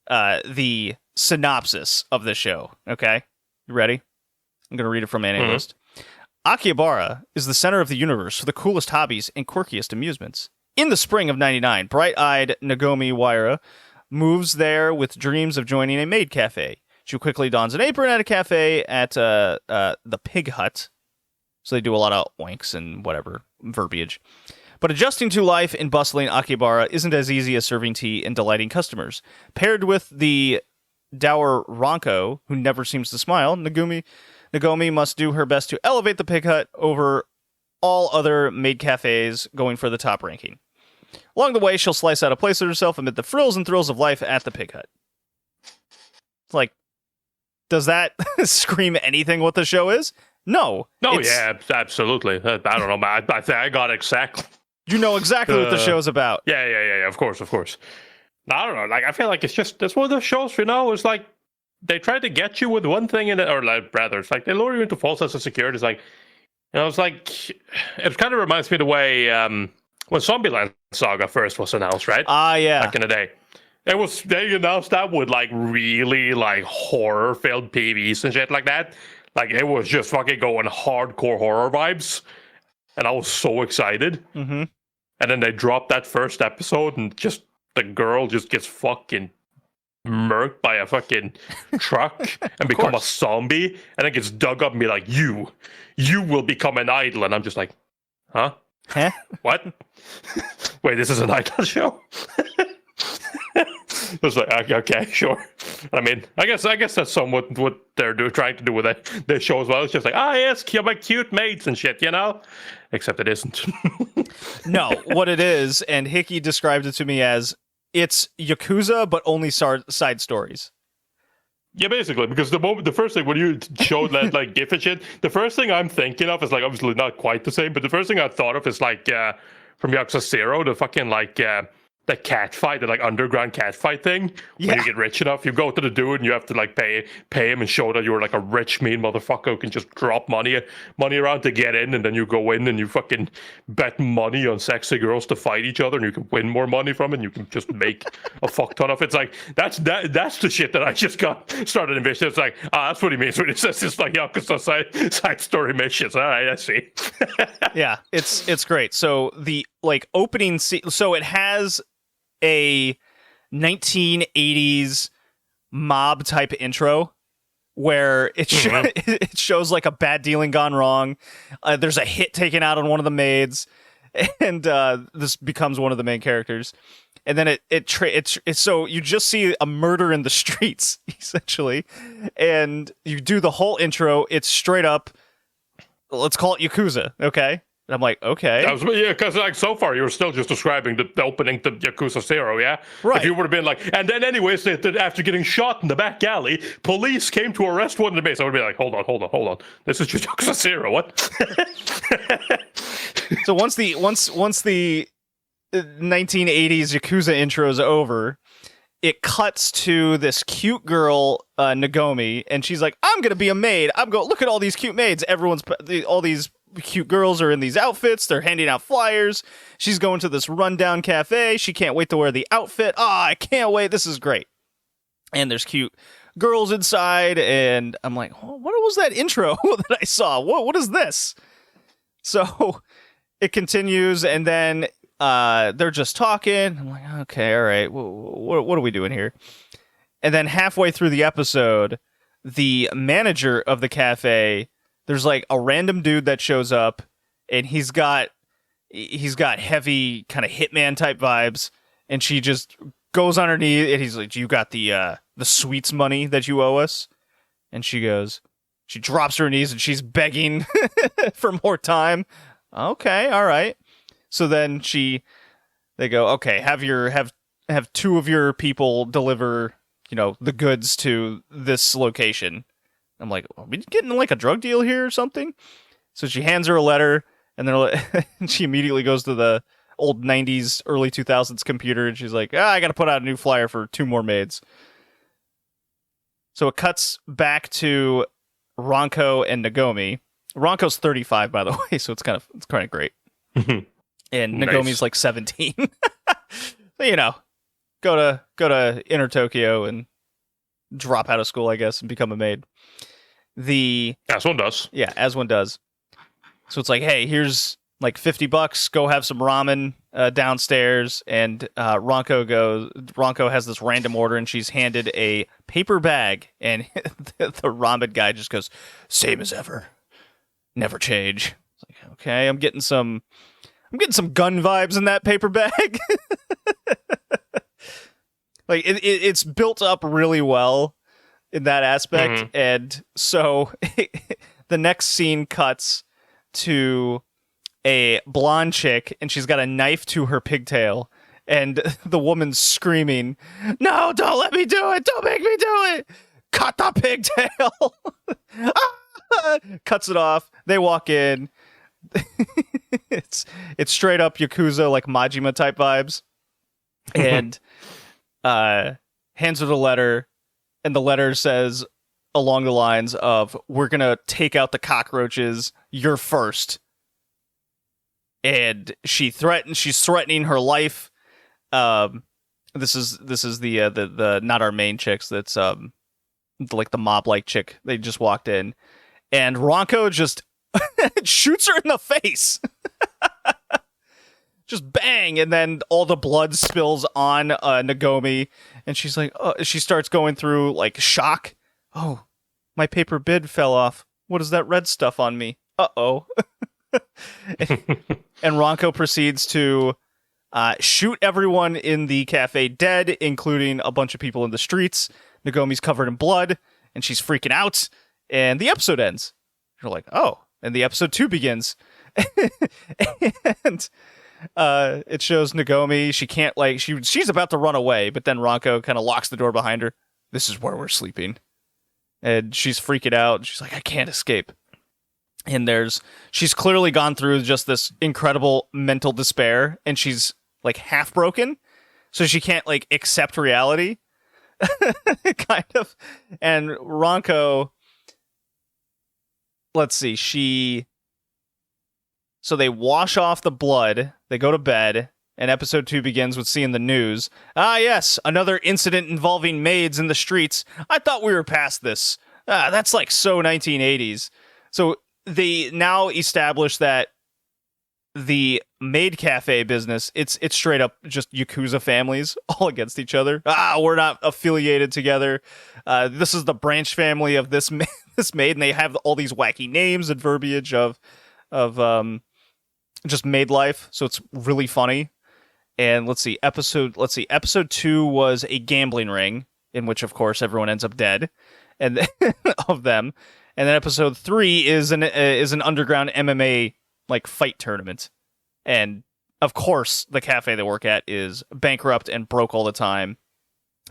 the synopsis of the show. Okay, you ready? I'm gonna read it from AnyList. Akihabara is the center of the universe for the coolest hobbies and quirkiest amusements. In the spring of '99, bright-eyed Nagomi Waira moves there with dreams of joining a maid cafe. She quickly dons an apron at a cafe at the Pig Hut. So they do a lot of oinks and whatever verbiage. But adjusting to life in bustling Akihabara isn't as easy as serving tea and delighting customers. Paired with the dour Ronko, who never seems to smile, Nagomi must do her best to elevate the Pig Hut over all other maid cafes, going for the top ranking. Along the way, she'll slice out a place for herself amid the frills and thrills of life at the Pig Hut. It's like, does that scream anything what the show is? No. No, yeah, absolutely. I don't know, man. I think I got exactly. You know exactly what the show's about. Yeah. Of course. No, I don't know. Like, I feel like it's one of those shows, it's like they try to get you with one thing, or like, rather, it's like they lure you into false sense of security. It's like, it's like, it kind of reminds me of the way when Zombieland Saga first was announced, right? Yeah. Back in the day. They announced that with like really like horror-filled PVs and shit like that. Like, it was just fucking going hardcore horror vibes. And I was so excited. Mm-hmm. And then they dropped that first episode, and just the girl just gets fucking murked by a fucking truck and become a zombie. And it gets dug up and be like, you will become an idol. And I'm just like, huh? What? Wait, this is an idol show? It was like, okay, sure. I mean, I guess that's somewhat what they're trying to do with their show as well. It's just like, yes, my cute mates and shit, Except it isn't. No, what it is, and Hickey described it to me as, it's Yakuza, but only side stories. Yeah, basically, because the first thing when you showed that like GIF and shit, the first thing I'm thinking of is like obviously not quite the same, but the first thing I thought of is like from Yakuza 0, the fucking like the cat fight, the like underground cat fight thing. When you get rich enough, you go to the dude and you have to like pay him and show that you're like a rich mean motherfucker who can just drop money around to get in, and then you go in and you fucking bet money on sexy girls to fight each other, and you can win more money from it, and you can just make a fuck ton of it. It's like that's the shit that I just got started envisioning. It's like, that's what he means when he says it's like Yakuza side story missions. All right, I see. Yeah, it's great. So the like opening so it has a 1980s mob type intro where it shows like a bad dealing gone wrong. There's a hit taken out on one of the maids, and this becomes one of the main characters. And then it's so you just see a murder in the streets essentially, and you do the whole intro. It's straight up, let's call it Yakuza, okay? And I'm like, okay. Because like so far you were still just describing the opening to Yakuza 0, yeah? Right. If you would have been like, and then anyways, after getting shot in the back alley, police came to arrest one of the base. I would be like, hold on. This is just Yakuza 0, what? So once the 1980s Yakuza intro is over, it cuts to this cute girl, Nagomi, and she's like, I'm going to be a maid. Look at all these cute maids. All these cute girls are in these outfits. They're handing out flyers. She's going to this rundown cafe. She can't wait to wear the outfit. I can't wait. This is great. And there's cute girls inside, and I'm like, what was that intro that I saw? What is this? So it continues, and then they're just talking. I'm like, okay, all right, what are we doing here? And then halfway through the episode, the manager of the cafe, there's like a random dude that shows up, and he's got heavy kind of hitman type vibes, and she just goes on her knee, and he's like, "You got the sweets money that you owe us?" And she drops her knees, and she's begging for more time. Okay, all right. So then they go, okay, have two of your people deliver, the goods to this location. I'm like, are we getting like a drug deal here or something? So she hands her a letter, and she immediately goes to the old 90s, early 2000s computer, and she's like, I got to put out a new flyer for 2 more maids. So it cuts back to Ronco and Nagomi. Ronco's 35, by the way, so it's kind of great. And Nagomi's like 17. So, go to Inner Tokyo and drop out of school, I guess, and become a maid. As one does. Yeah, as one does. So it's like, hey, here's like $50. Go have some ramen downstairs. And Ronco has this random order, and she's handed a paper bag, and the ramen guy just goes, same as ever, never change. It's like, okay, I'm getting some gun vibes in that paper bag. Like it's built up really well in that aspect, and so the next scene cuts to a blonde chick, and she's got a knife to her pigtail, and the woman's screaming, "No, don't let me do it! Don't make me do it! Cut the pigtail!" Cuts it off. They walk in. It's straight up Yakuza, like Majima type vibes, and hands her the letter, and the letter says along the lines of, "We're gonna take out the cockroaches. You're first." And she's threatening her life. This is the not our main chicks. That's like the mob like chick. They just walked in, and Ronco just shoots her in the face. Just bang, and then all the blood spills on Nagomi, and she's like, she starts going through like shock. Oh, my paper bid fell off. What is that red stuff on me? Uh-oh. And Ronco proceeds to shoot everyone in the cafe dead, including a bunch of people in the streets. Nagomi's covered in blood, and she's freaking out, and the episode ends. You're like, oh, and the episode 2 begins. And it shows Nagomi. She can't, like, she's about to run away, but then Ronco kind of locks the door behind her. This is where we're sleeping. And she's freaking out. She's like, I can't escape. And she's clearly gone through just this incredible mental despair, and she's like half broken, so she can't like accept reality. Kind of. And Ronco, let's see, so they wash off the blood, they go to bed, and episode 2 begins with seeing the news. Ah, yes, another incident involving maids in the streets. I thought we were past this. That's like so 1980s. So they now establish that the maid cafe business, it's straight up just Yakuza families all against each other. We're not affiliated together. This is the branch family of this maid, and they have all these wacky names and verbiage of just maid life. So it's really funny. And let's see, episode 2 was a gambling ring, in which of course everyone ends up dead, and of them. And then episode 3 is an underground MMA like fight tournament. And of course, the cafe they work at is bankrupt and broke all the time.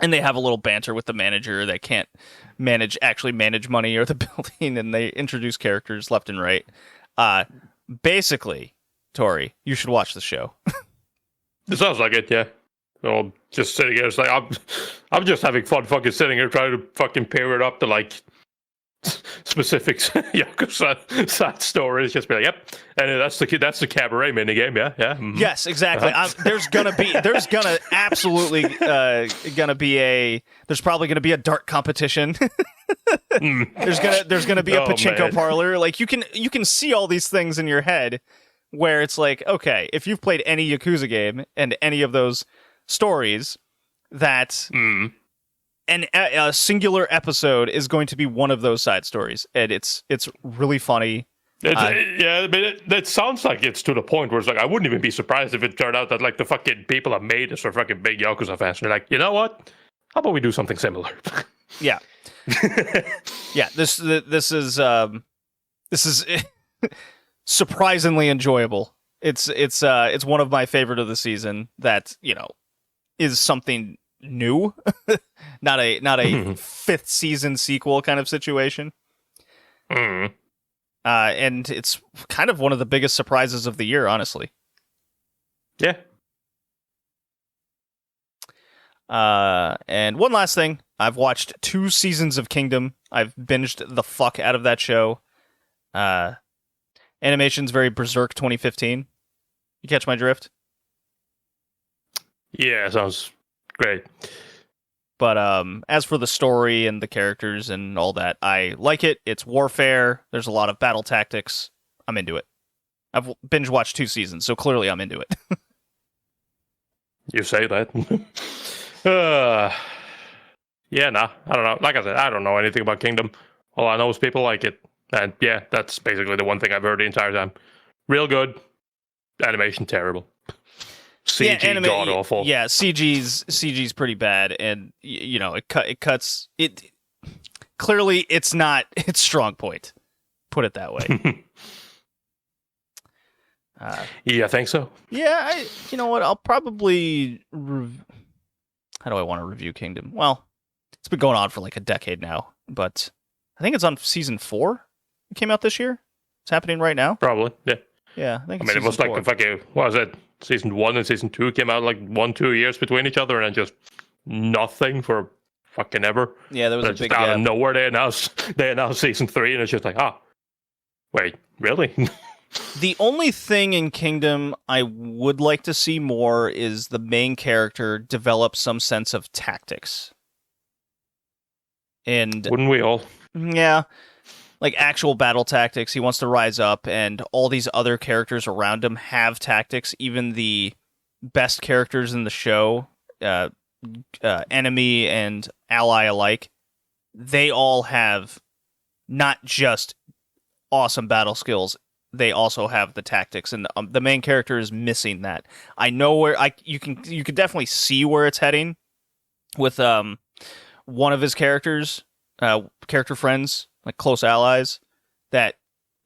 And they have a little banter with the manager that can't actually manage money or the building, and they introduce characters left and right. Basically, Tori, you should watch the show. It sounds like it, yeah. So just sitting here, it's like I'm just having fun fucking sitting here trying to fucking pair it up to like specific Yakuza side stories. Just be like, yep, and that's the cabaret minigame. Yeah. Mm-hmm. Yes, exactly. There's probably gonna be a dart competition. There's gonna be a pachinko parlor. Like you can see all these things in your head, where it's like, okay, if you've played any Yakuza game and any of those stories, that a singular episode is going to be one of those side stories, and it's really funny. Yeah, but it sounds like it's to the point where it's like, I wouldn't even be surprised if it turned out that like the fucking people that made this are fucking big Yakuza fans. And they're like, you know what? How about we do something similar? Yeah. Yeah, this is surprisingly enjoyable. It's one of my favorite of the season that, is something new. not a fifth season sequel kind of situation. And it's kind of one of the biggest surprises of the year, honestly. Yeah. And one last thing. I've watched 2 seasons of Kingdom. I've binged the fuck out of that show. Animation's very Berserk 2015. You catch my drift? Yeah, sounds great. But as for the story and the characters and all that, I like it. It's warfare. There's a lot of battle tactics. I'm into it. I've binge watched 2 seasons, so clearly I'm into it. You say that. Yeah, nah, I don't know. Like I said, I don't know anything about Kingdom. All I know is people like it. And yeah, that's basically the one thing I've heard the entire time. Real good. Animation terrible. CG god awful. Yeah, CG's pretty bad, and it cuts it. Clearly, it's not its strong point. Put it that way. Yeah, I think so. Yeah, you know what? I'll probably. How do I want to review Kingdom? Well, it's been going on for like a decade now, but I think it's on season 4. It came out this year. It's happening right now. Probably, yeah. Yeah, I mean, it was like the fucking, what was it? Season 1 and season 2 came out like 1-2 years between each other, and then just nothing for fucking ever. Yeah, there was a big out gap. of nowhere they announced season 3, and it's just like, wait, really? The only thing in Kingdom I would like to see more is the main character develop some sense of tactics. And wouldn't we all? Yeah. Like actual battle tactics. He wants to rise up, and all these other characters around him have tactics. Even the best characters in the show, enemy and ally alike, they all have not just awesome battle skills. They also have the tactics, and the main character is missing that. I know where you can definitely see where it's heading with one of his character friends, like close allies, that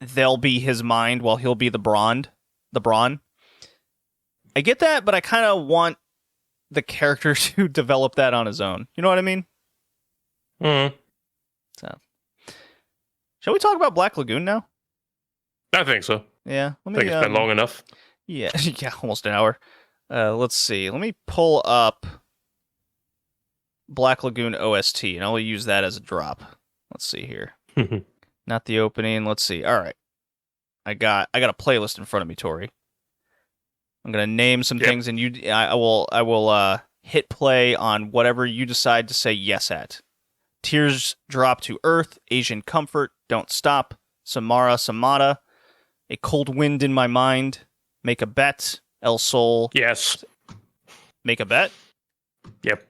they'll be his mind while he'll be the brawn. I get that, but I kind of want the character to develop that on his own. You know what I mean? Mm-hmm. So, shall we talk about Black Lagoon now? I think so. Yeah. I think it's been long enough. Yeah, yeah, almost an hour. Let's see. Let me pull up Black Lagoon OST, and I'll use that as a drop. Let's see here. Not the opening. Let's see. All right. I got a playlist in front of me, Tori. I'm gonna name some things, and I will hit play on whatever you decide to say yes at. Tears Drop to Earth, Asian Comfort, Don't Stop, Samara Samada, A Cold Wind in My Mind, Make a Bet, El Sol. Yes. Make a Bet? Yep.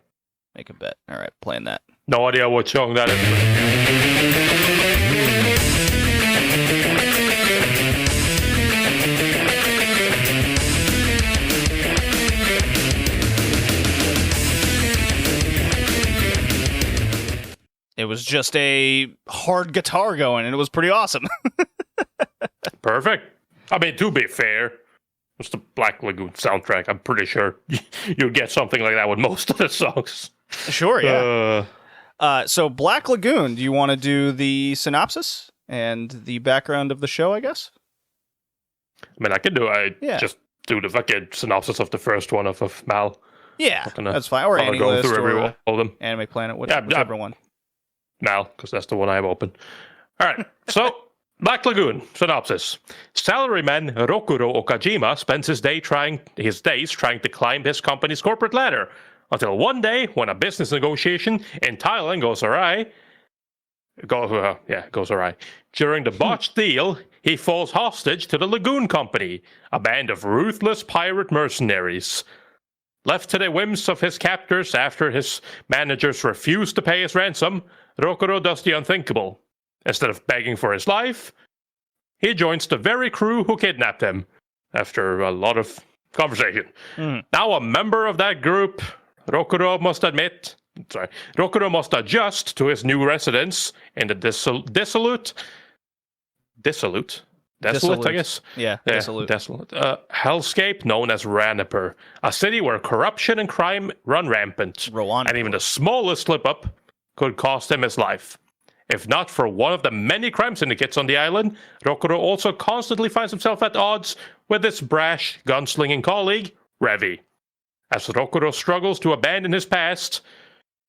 Make a Bet. All right, playing that. No idea what song that is. It was just a hard guitar going, and it was pretty awesome. Perfect. I mean, to be fair, it's the Black Lagoon soundtrack. I'm pretty sure you'd get something like that with most of the songs. Sure, yeah. So Black Lagoon, do you want to do the synopsis and the background of the show, I guess? I mean, I could just do the fucking synopsis of the first one of Mal. Yeah, that's fine. Or go through every one of them. Anime Planet, whichever one. Mal, because that's the one I have open. All right, so Black Lagoon synopsis: Salaryman Rokuro Okajima spends his days trying to climb his company's corporate ladder until one day, when a business negotiation in Thailand goes awry. During the botched deal, he falls hostage to the Lagoon Company, a band of ruthless pirate mercenaries. Left to the whims of his captors after his managers refuse to pay his ransom, Rokuro does the unthinkable. Instead of begging for his life, he joins the very crew who kidnapped him, after a lot of conversation. Now a member of that group, Rokuro must adjust to his new residence in the desolate, I guess? Yeah, desolate. Hellscape known as Ranipur, a city where corruption and crime run rampant. And even the smallest slip-up could cost him his life. If not for one of the many crime syndicates on the island, Rokuro also constantly finds himself at odds with his brash, gunslinging colleague, Revi. As Rokuro struggles to abandon his past,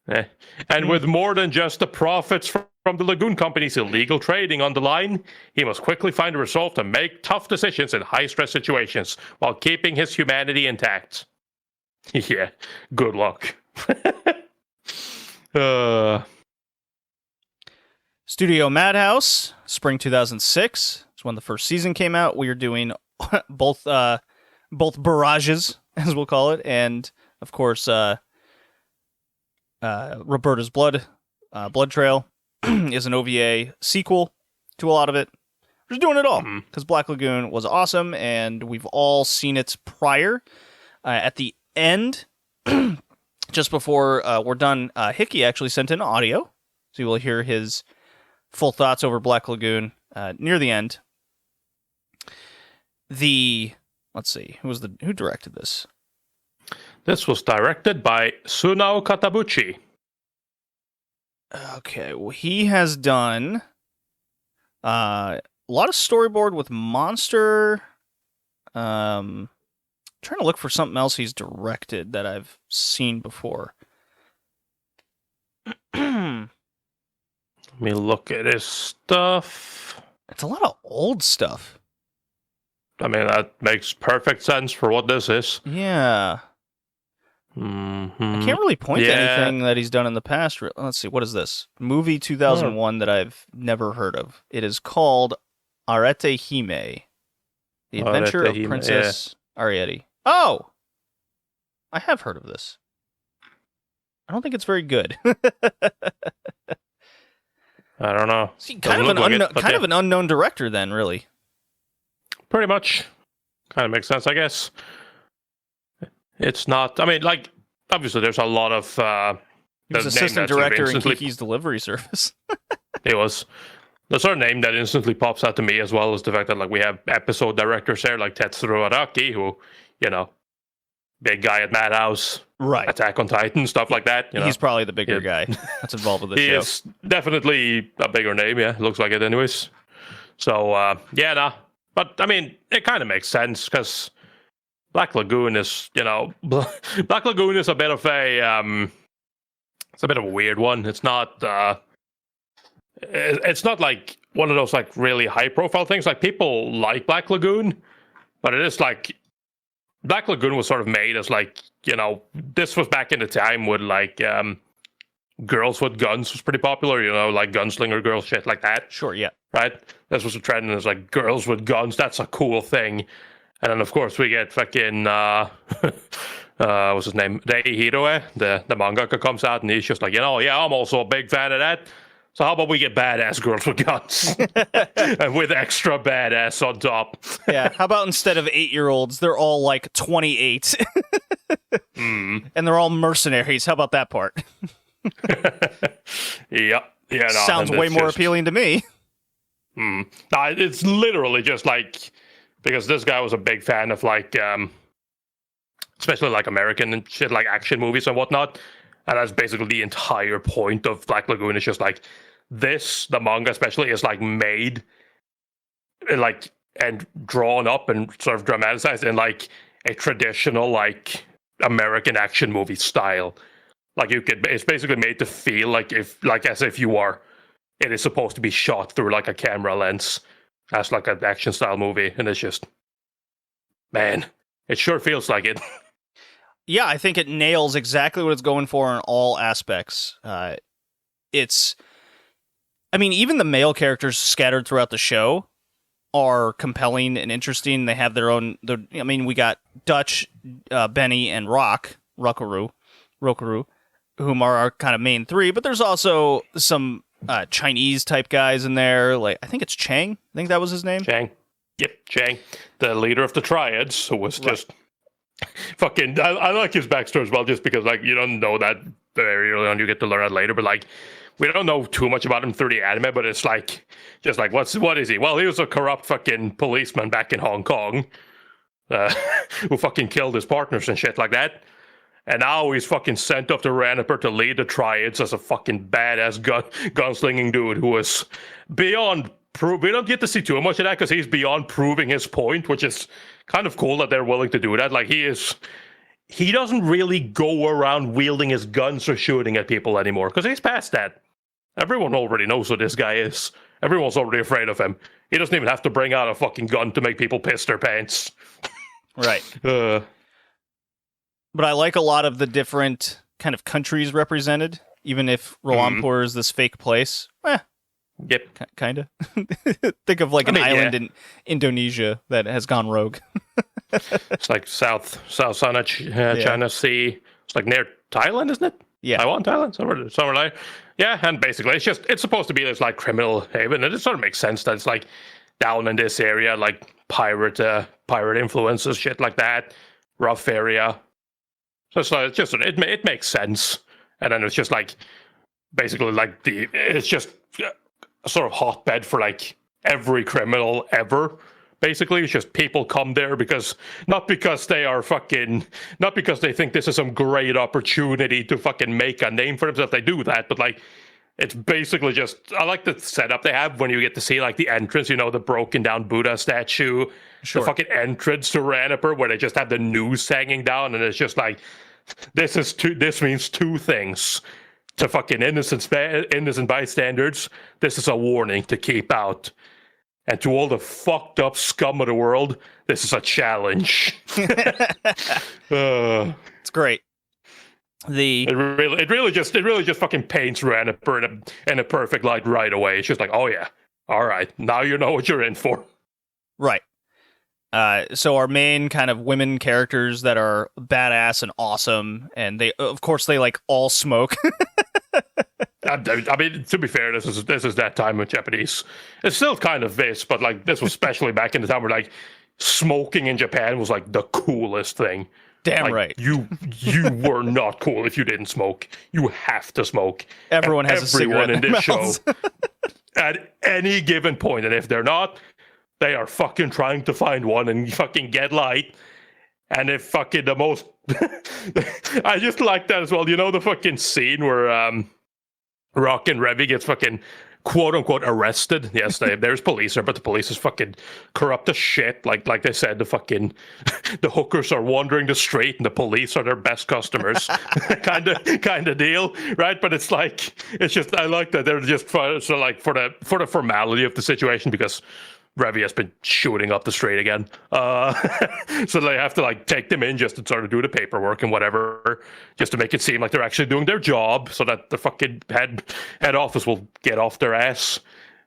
and with more than just the profits from the Lagoon Company's illegal trading on the line, he must quickly find a resolve to make tough decisions in high-stress situations while keeping his humanity intact. Yeah, good luck. Studio Madhouse, spring 2006 is when the first season came out. We are doing both barrages, as we'll call it, and of course Roberta's Blood Trail is an OVA sequel to a lot of it. We're just doing it all because Black Lagoon was awesome, and we've all seen it prior. At the end, just before we're done, Hickey actually sent in audio, so you will hear his full thoughts over Black Lagoon near the end. Let's see, who directed this? This was directed by Sunao Katabuchi. Okay, well, he has done a lot of storyboard with Monster. Trying to look for something else he's directed that I've seen before. Let me look at his stuff. It's a lot of old stuff. I mean, that makes perfect sense for what this is. Yeah. I can't really point to anything that he's done in the past. Let's see, what is this? Movie 2001 that I've never heard of. It is called Arete Hime. The Adventure of Princess Ariete. Oh! I have heard of this. I don't think it's very good. I don't know. See, kind of an unknown director then, really. Pretty much. Kind of makes sense, I guess. It's not... I mean, like, obviously there's a lot of... he was assistant director in Kiki's Delivery Service. It was. The sort of name that instantly pops out to me as well is the fact that, like, we have episode directors there, like Tetsuro Araki, who, you know, big guy at Madhouse, right? Attack on Titan, stuff like that. You know? He's probably the bigger guy that's involved with the show. He is definitely a bigger name, yeah. Looks like it anyways. So, But, I mean, it kind of makes sense, because Black Lagoon is, you know... Black Lagoon is a bit of a... it's a bit of a weird one. It's not... it's not like one of those like really high profile things. Like, people like Black Lagoon, but it is like Black Lagoon was sort of made as like, you know, this was back in the time when like girls with guns was pretty popular, you know, like gunslinger girls, shit like that. Sure, yeah. Right? This was a trend, and it's like girls with guns, that's a cool thing. And then of course we get fucking what's his name? Rei Hiroe, the mangaka comes out, and he's just like, you know, yeah, I'm also a big fan of that. So how about we get badass girls with guns? And with extra badass on top. Yeah, how about instead of 8-year-olds, they're all like 28. And they're all mercenaries. How about that part? Yeah. No, sounds way more appealing to me. No, it's literally just like, because this guy was a big fan of like, especially like American and shit, like action movies and whatnot. And that's basically the entire point of Black Lagoon. It's just like this, the manga especially, is like made like and drawn up and sort of dramatized in like a traditional like American action movie style. Like it's basically made to feel like as if you are it is supposed to be shot through like a camera lens as like an action style movie, and it's just, man, it sure feels like it. Yeah, I think it nails exactly what it's going for in all aspects. Even the male characters scattered throughout the show are compelling and interesting. They have their own. We got Dutch, Benny, and Rokaru, whom are our kind of main three. But there's also some Chinese type guys in there. Like I think it's Chang. I think that was his name. Chang. Yep, Chang, the leader of the Triads, who was just fucking. I like his backstory as well, just because like you don't know that very early on. You get to learn that later, but like we don't know too much about him through the anime. But it's like just like what is he? Well, he was a corrupt fucking policeman back in Hong Kong, who fucking killed his partners and shit like that. And now he's fucking sent off to Raniper to lead the Triads as a fucking badass gunslinging dude who is beyond. We don't get to see too much of that because he's beyond proving his point, which is kind of cool that they're willing to do that. Like he doesn't really go around wielding his guns or shooting at people anymore because he's past that. Everyone already knows who this guy is. Everyone's already afraid of him. He doesn't even have to bring out a fucking gun to make people piss their pants. Right. But I like a lot of the different kind of countries represented, even if Rolampur is this fake place. Yep. Kind of. Think of like an island in Indonesia that has gone rogue. It's like South China Sea. It's like near Thailand, isn't it? Yeah. Taiwan, Thailand, somewhere like. Yeah, and basically it's supposed to be this like criminal haven, and it sort of makes sense that it's like down in this area, like pirate influences, shit like that, rough area. So it's just it makes sense, and then it's just like basically like it's just a sort of hotbed for like every criminal ever. Basically, it's just people come there not because they think this is some great opportunity to fucking make a name for themselves. They do that, but like it's basically just I like the setup they have when you get to see like the entrance, the broken down Buddha statue, the fucking entrance to Raniper where they just have the noose hanging down, and it's just like this means two things. To fucking innocent bystanders, this is a warning to keep out. And to all the fucked up scum of the world, this is a challenge. It's great. It really just fucking paints Raniper in a perfect light right away. It's just like, oh yeah, all right, now you know what you're in for. Right. So our main kind of women characters that are badass and awesome, and they like all smoke. I mean, to be fair, this is that time with Japanese. It's still kind of this, but like this was especially back in the time where like smoking in Japan was like the coolest thing. Damn like, right. You were not cool if you didn't smoke. You have to smoke. Everyone has a cigarette in this show at any given point, and if they're not, they are fucking trying to find one and fucking get light. And if fucking the most, I just like that as well. The fucking scene where Rock and Revy gets fucking quote unquote arrested. Yes, there's police there, but the police is fucking corrupt as shit. Like they said, the hookers are wandering the street and the police are their best customers, kind of deal, right? But it's just I like that they're just for the formality of the situation because Revy has been shooting up the street again. So they have to like take them in just to sort of do the paperwork and whatever, just to make it seem like they're actually doing their job so that the fucking head office will get off their ass.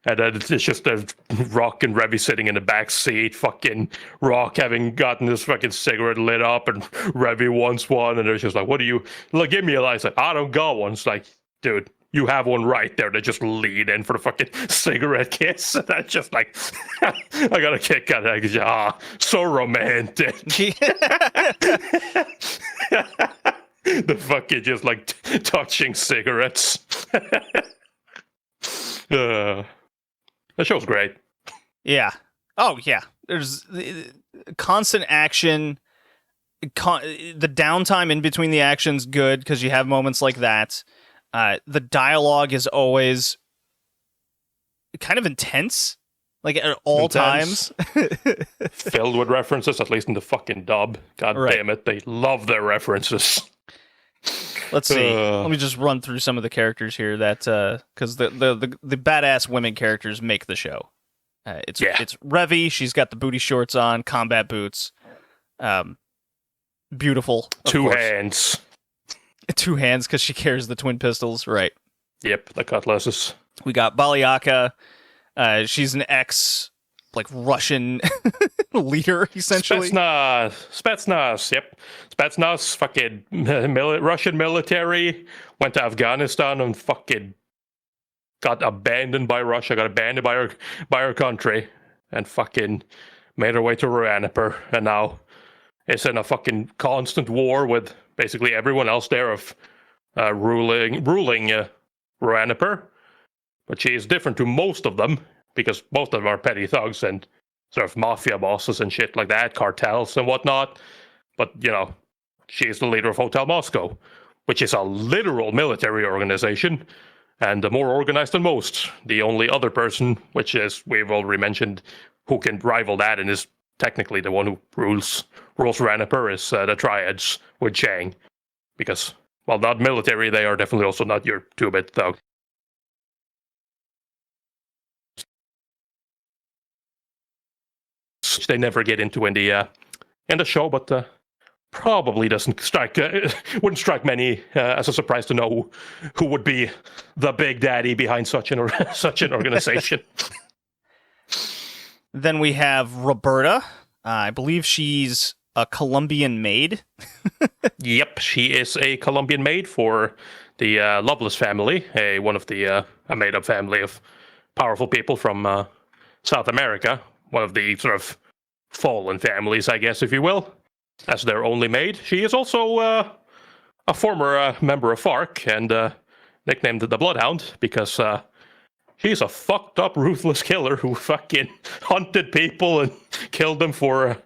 And then it's just Rock and Revy sitting in the back seat, fucking Rock having gotten his fucking cigarette lit up and Revy wants one. And they're just like, what do you, like, give me a light. It's like, I don't got one. It's like, dude, you have one right there. They just lead in for the fucking cigarette kiss. And that's just like, I got a kick out of that. So romantic. The fucking just like touching cigarettes. That show's great. Yeah. Oh, yeah. There's constant action. The downtime in between the actions good because you have moments like that. The dialogue is always kind of intense, like at all times. Filled with references, at least in the fucking dub. God damn it, they love their references. Let's see. Let me just run through some of the characters here that because the badass women characters make the show. It's Revy. She's got the booty shorts on, combat boots. Beautiful. Two hands. Two hands because she carries the twin pistols. Right. Yep, the cutlasses. We got Balyaka. She's an Russian leader, essentially. Spetsnaz, yep. Spetsnaz, fucking Russian military, went to Afghanistan and fucking got abandoned by Russia, got abandoned by her country, and fucking made her way to Ruanaper, and now is in a fucking constant war with basically everyone else there of ruling Ruanaper. But she is different to most of them, because most of them are petty thugs and sort of mafia bosses and shit like that, cartels and whatnot. But, she is the leader of Hotel Moscow, which is a literal military organization, and more organized than most. The only other person, which is, we've already mentioned, who can rival that and is technically the one who rules Ruanaper is the Triads with Chang. Because, while not military, they are definitely also not your 2-bit thug. They never get into in the show, but probably wouldn't strike many as a surprise to know who would be the big daddy behind such an organization. Then we have Roberta. I believe she's a Colombian maid. Yep, she is a Colombian maid for the Loveless family, a made-up family of powerful people from South America. One of the sort of fallen families, I guess, if you will, as their only maid. She is also a former member of FARC and nicknamed the Bloodhound because she's a fucked up, ruthless killer who fucking hunted people and killed them for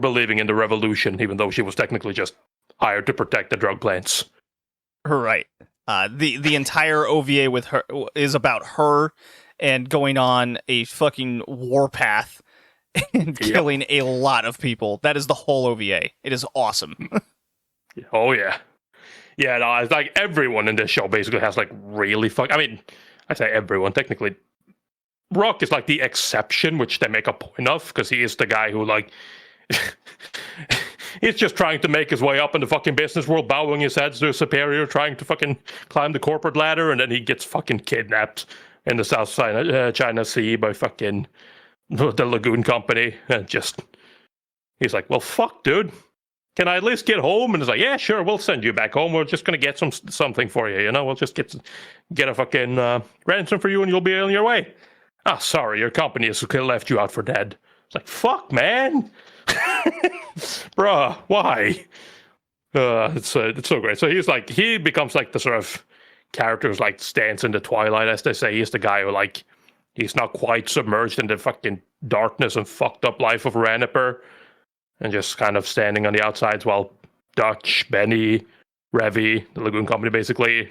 believing in the revolution, even though she was technically just hired to protect the drug plants. Right. The entire OVA with her is about her and going on a fucking warpath and killing a lot of people. That is the whole OVA. It is awesome. Oh, yeah. Yeah, no, it's like everyone in this show basically has like really I mean, I say everyone, technically. Rock is like the exception, which they make a point of, because he is the guy who like... he's just trying to make his way up in the fucking business world, bowing his head to a superior, trying to fucking climb the corporate ladder, and then he gets fucking kidnapped in the South China Sea by fucking the Lagoon company, and just he's like, well, fuck, dude, can I at least get home? And he's like, yeah, sure, we'll send you back home. We're just gonna get something for you, we'll just get a fucking ransom for you, and you'll be on your way. Ah, sorry, your company has left you out for dead. It's like, fuck, man, bruh, why? It's so great. So he becomes like the sort of character who like stands in the twilight, as they say. He's the guy who like he's not quite submerged in the fucking darkness and fucked up life of Ruanaper, and just kind of standing on the outsides while Dutch, Benny, Revy, the Lagoon company, basically.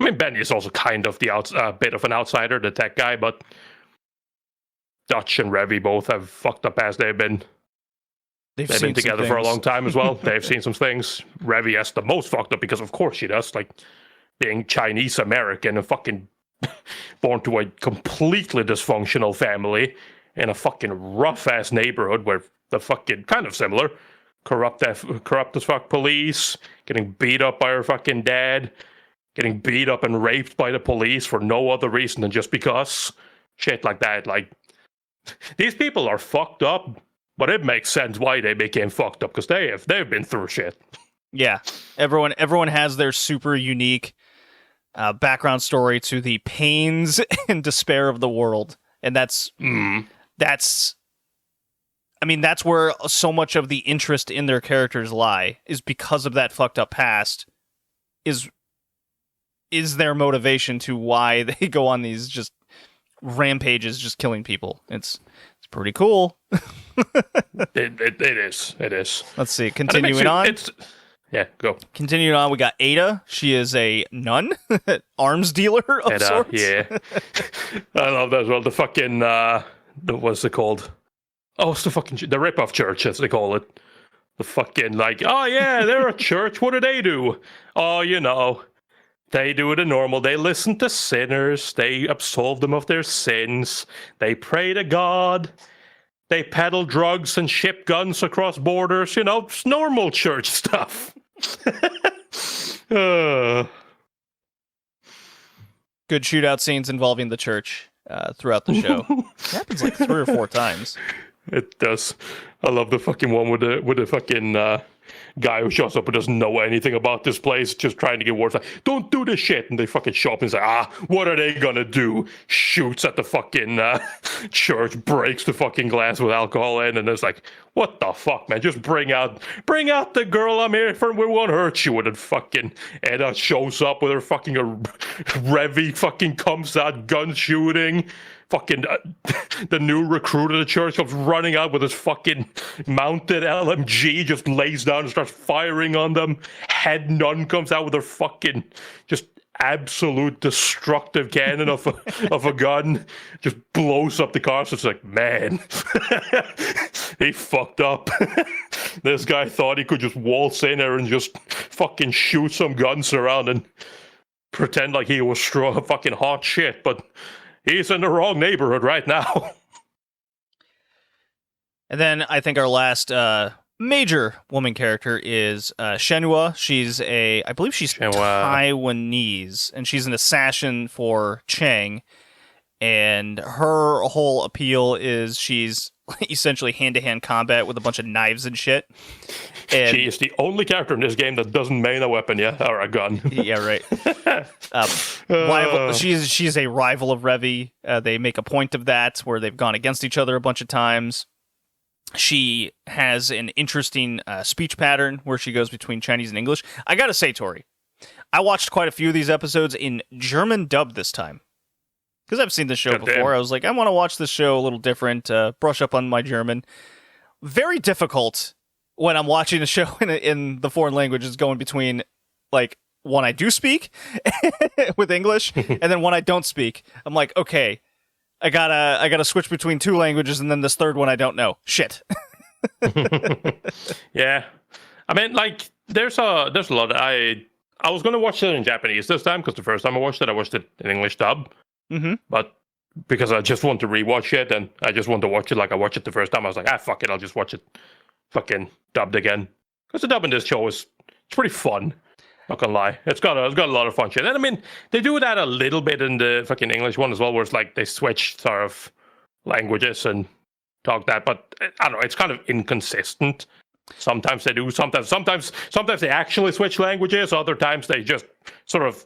I mean, Benny is also kind of the bit of an outsider, the tech guy, but Dutch and Revy both have fucked up as they've been together for a long time as well. They've seen some things. Revy has the most fucked up because, of course, she does. Like, being Chinese American and fucking born to a completely dysfunctional family in a fucking rough ass neighborhood where the fucking kind of similar corrupt as fuck police, getting beat up by her fucking dad, getting beat up and raped by the police for no other reason than just because. Shit like that. Like, these people are fucked up, but it makes sense why they became fucked up, because they've been through shit. Yeah, everyone has their super unique background story to the pains and despair of the world, and that's where so much of the interest in their characters lie, is because of that fucked up past. Is their motivation to why they go on these just rampages, just killing people. It's pretty cool. It is. Let's see. Continuing on. Yeah, go. Continuing on, we got Ada. She is a nun, arms dealer of sorts. Yeah. I love that as well. The fucking what's it called? Oh, it's the rip-off church, as they call it. The fucking, like, oh yeah, they're a church. What do? Oh, you know, they do the normal. They listen to sinners. They absolve them of their sins. They pray to God. They peddle drugs and ship guns across borders. You know, it's normal church stuff. Good shootout scenes involving the church throughout the show. It happens like 3 or 4 times. It does. I love the fucking one with the fucking guy who shows up and doesn't know anything about this place, just trying to get words. Like, don't do this shit, and they fucking show up and say, what are they gonna do? Shoots at the fucking church, breaks the fucking glass with alcohol in, and it's like, what the fuck, man? Just bring out the girl I'm here for. We won't hurt you. And then fucking Edda shows up with her fucking Revy fucking comes out, gun shooting. Fucking the new recruit of the church comes running out with his fucking mounted LMG, just lays down and starts firing on them. Head nun comes out with her fucking just absolute destructive cannon of a gun, just blows up the car. So it's like, man, he fucked up. This guy thought he could just waltz in there and just fucking shoot some guns around and pretend like he was fucking hot shit, but he's in the wrong neighborhood right now. And then I think our last major woman character is Shenhua. I believe she's Taiwanese, and she's an assassin for Chang. And her whole appeal is she's essentially hand-to-hand combat with a bunch of knives and shit. And she is the only character in this game that doesn't main a weapon, or a gun. Yeah, right. She's a rival of Revy. They make a point of that, where they've gone against each other a bunch of times. She has an interesting speech pattern where she goes between Chinese and English. I gotta say, Tori, I watched quite a few of these episodes in German dub this time. Because I've seen this show before. I was like, I want to watch this show a little different, brush up on my German. Very difficult when I'm watching a show in the foreign languages, going between, like, one I do speak with English, and then one I don't speak. I'm like, okay, I gotta switch between 2 languages, and then this third one I don't know. Shit. Yeah. I mean, like, there's a lot. I was going to watch it in Japanese this time, because the first time I watched it in English dub. Mm-hmm. But because I just want to rewatch it, and I just want to watch it like I watched it the first time, I was like, fuck it, I'll just watch it fucking dubbed again. Because the dub in this show it's pretty fun. Not gonna lie, it's got a lot of fun shit. And I mean, they do that a little bit in the fucking English one as well, where it's like they switch sort of languages and talk that. But I don't know, it's kind of inconsistent. Sometimes they do, sometimes they actually switch languages. Other times they just sort of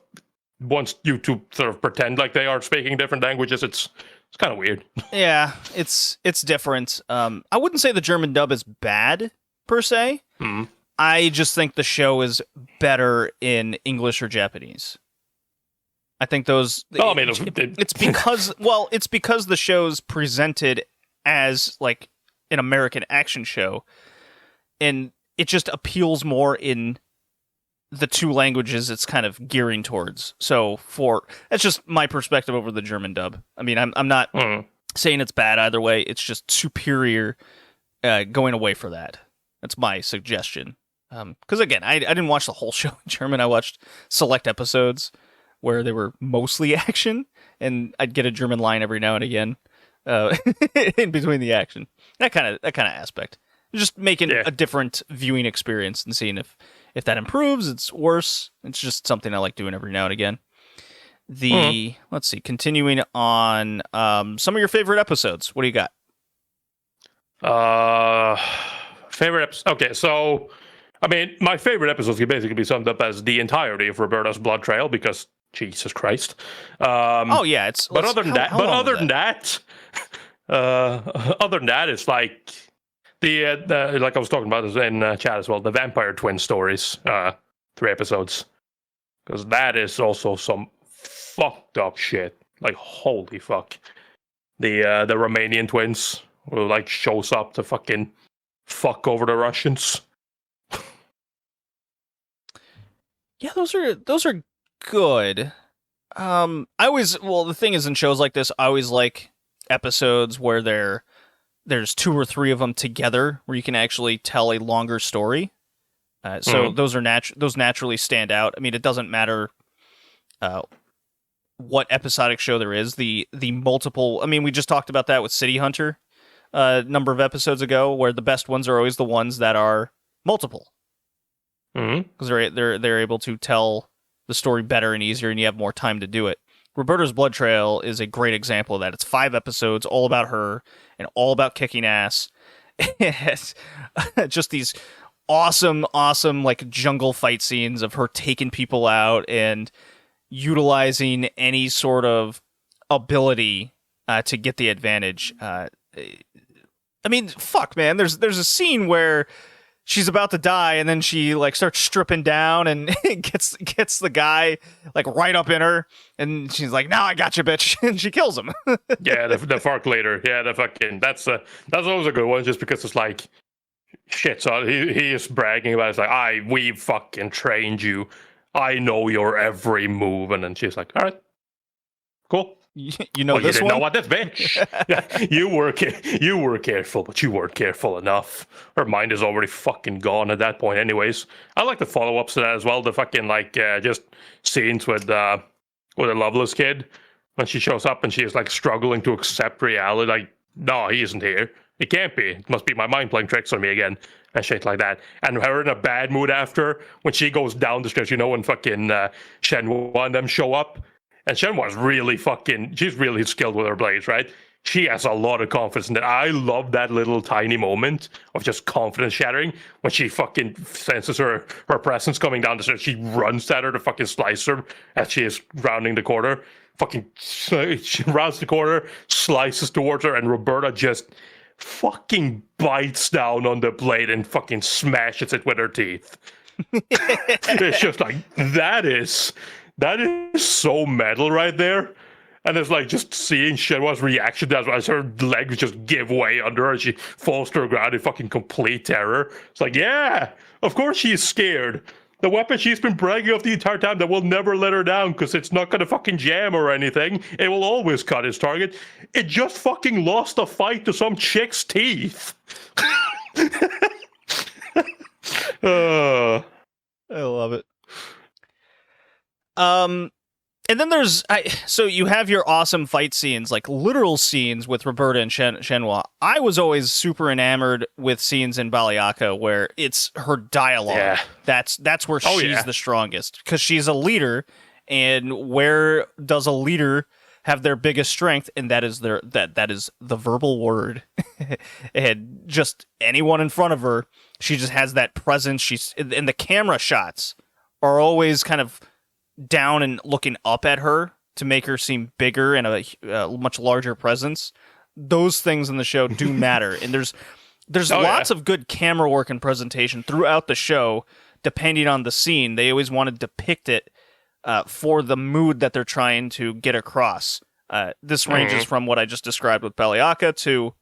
wants you to sort of pretend like they are speaking different languages. It's kind of weird. Yeah, it's different. I wouldn't say the German dub is bad per se. Mm-hmm. I just think the show is better in English or Japanese. I think those. Oh, I mean, it's because it's because the show's presented as like an American action show, and it just appeals more in the 2 languages it's kind of gearing towards. So that's just my perspective over the German dub. I mean, I'm not saying it's bad either way. It's just superior going away for that. That's my suggestion. Because again, I didn't watch the whole show in German. I watched select episodes where they were mostly action, and I'd get a German line every now and again in between the action. That kind of aspect. Just making a different viewing experience and seeing if that improves, it's worse. It's just something I like doing every now and again. Let's see, continuing on some of your favorite episodes. What do you got? Favorite episode. Okay, so I mean, my favorite episodes can basically be summed up as the entirety of Roberta's blood trail, because Jesus Christ. It's. Other than that, it's like the like I was talking about in chat as well, the Vampire Twin stories, 3 episodes, because that is also some fucked up shit. Like, holy fuck, the Romanian twins who like shows up to fucking fuck over the Russians. Yeah, those are good. The thing is, in shows like this, I always like episodes where they're there's 2 or 3 of them together where you can actually tell a longer story. So those naturally stand out. I mean, it doesn't matter what episodic show there is. The multiple. I mean, we just talked about that with City Hunter a number of episodes ago, where the best ones are always the ones that are multiple, because they're able to tell the story better and easier, and you have more time to do it. Roberta's Blood Trail is a great example of that. It's 5 episodes, all about her and all about kicking ass. It's just these awesome like jungle fight scenes of her taking people out and utilizing any sort of ability to get the advantage. I mean, fuck, man. There's a scene where she's about to die, and then she like starts stripping down and gets the guy like right up in her, and she's like, "Now I got you, bitch," and she kills him. Yeah, the Fark later. Yeah, the fucking that's always a good one, just because it's like, shit. So he is bragging about it. It's like, we fucking trained you. I know your every move, and then she's like, all right, cool. You know, well, this you didn't one? know what this bitch. Yeah, you were careful, but you weren't careful enough. Her mind is already fucking gone at that point. Anyways, I like the follow-ups to that as well. The fucking like just scenes with a Loveless kid when she shows up and she is like struggling to accept reality. Like, no, he isn't here. It can't be. It must be my mind playing tricks on me again. And shit like that. And her in a bad mood after, when she goes down the stairs, when fucking Shenhua and them show up. And Shenhua's really she's really skilled with her blades, right? She has a lot of confidence in that. I love that little tiny moment of just confidence shattering when she fucking senses her presence coming down the stairs. She runs at her to fucking slice her as she is rounding the corner. She rounds the corner, slices towards her, and Roberta just fucking bites down on the blade and fucking smashes it with her teeth. It's just like, that is so metal right there. And it's like just seeing Shenhua's reaction as her legs just give way under her and she falls to the ground in fucking complete terror. It's like, yeah, of course she's scared. The weapon she's been bragging of the entire time that will never let her down because it's not going to fucking jam or anything. It will always cut its target. It just fucking lost a fight to some chick's teeth. I love it. And then so you have your awesome fight scenes, like literal scenes with Roberta and Shenhua. I was always super enamored with scenes in Baliaka where it's her dialogue. Yeah. That's where she's the strongest, because she's a leader, and where does a leader have their biggest strength? And that is that is the verbal word. And just anyone in front of her, she just has that presence. And the camera shots are always kind of down and looking up at her to make her seem bigger and a much larger presence. Those things in the show do matter, and there's lots of good camera work and presentation throughout the show. Depending on the scene, they always want to depict it for the mood that they're trying to get across. This ranges from what I just described with Baliaka to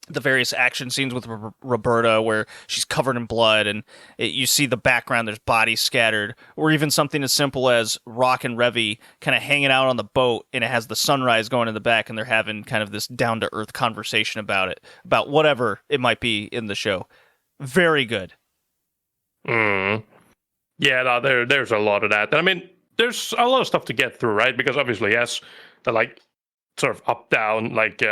the various action scenes with Roberta where she's covered in blood and you see the background, there's bodies scattered, or even something as simple as Rock and Revy kind of hanging out on the boat and it has the sunrise going in the back and they're having kind of this down-to-earth conversation about whatever it might be in the show. Very good. Yeah, no, there's a lot of that. I mean, there's a lot of stuff to get through, right? Because obviously, yes, the like sort of up-down, like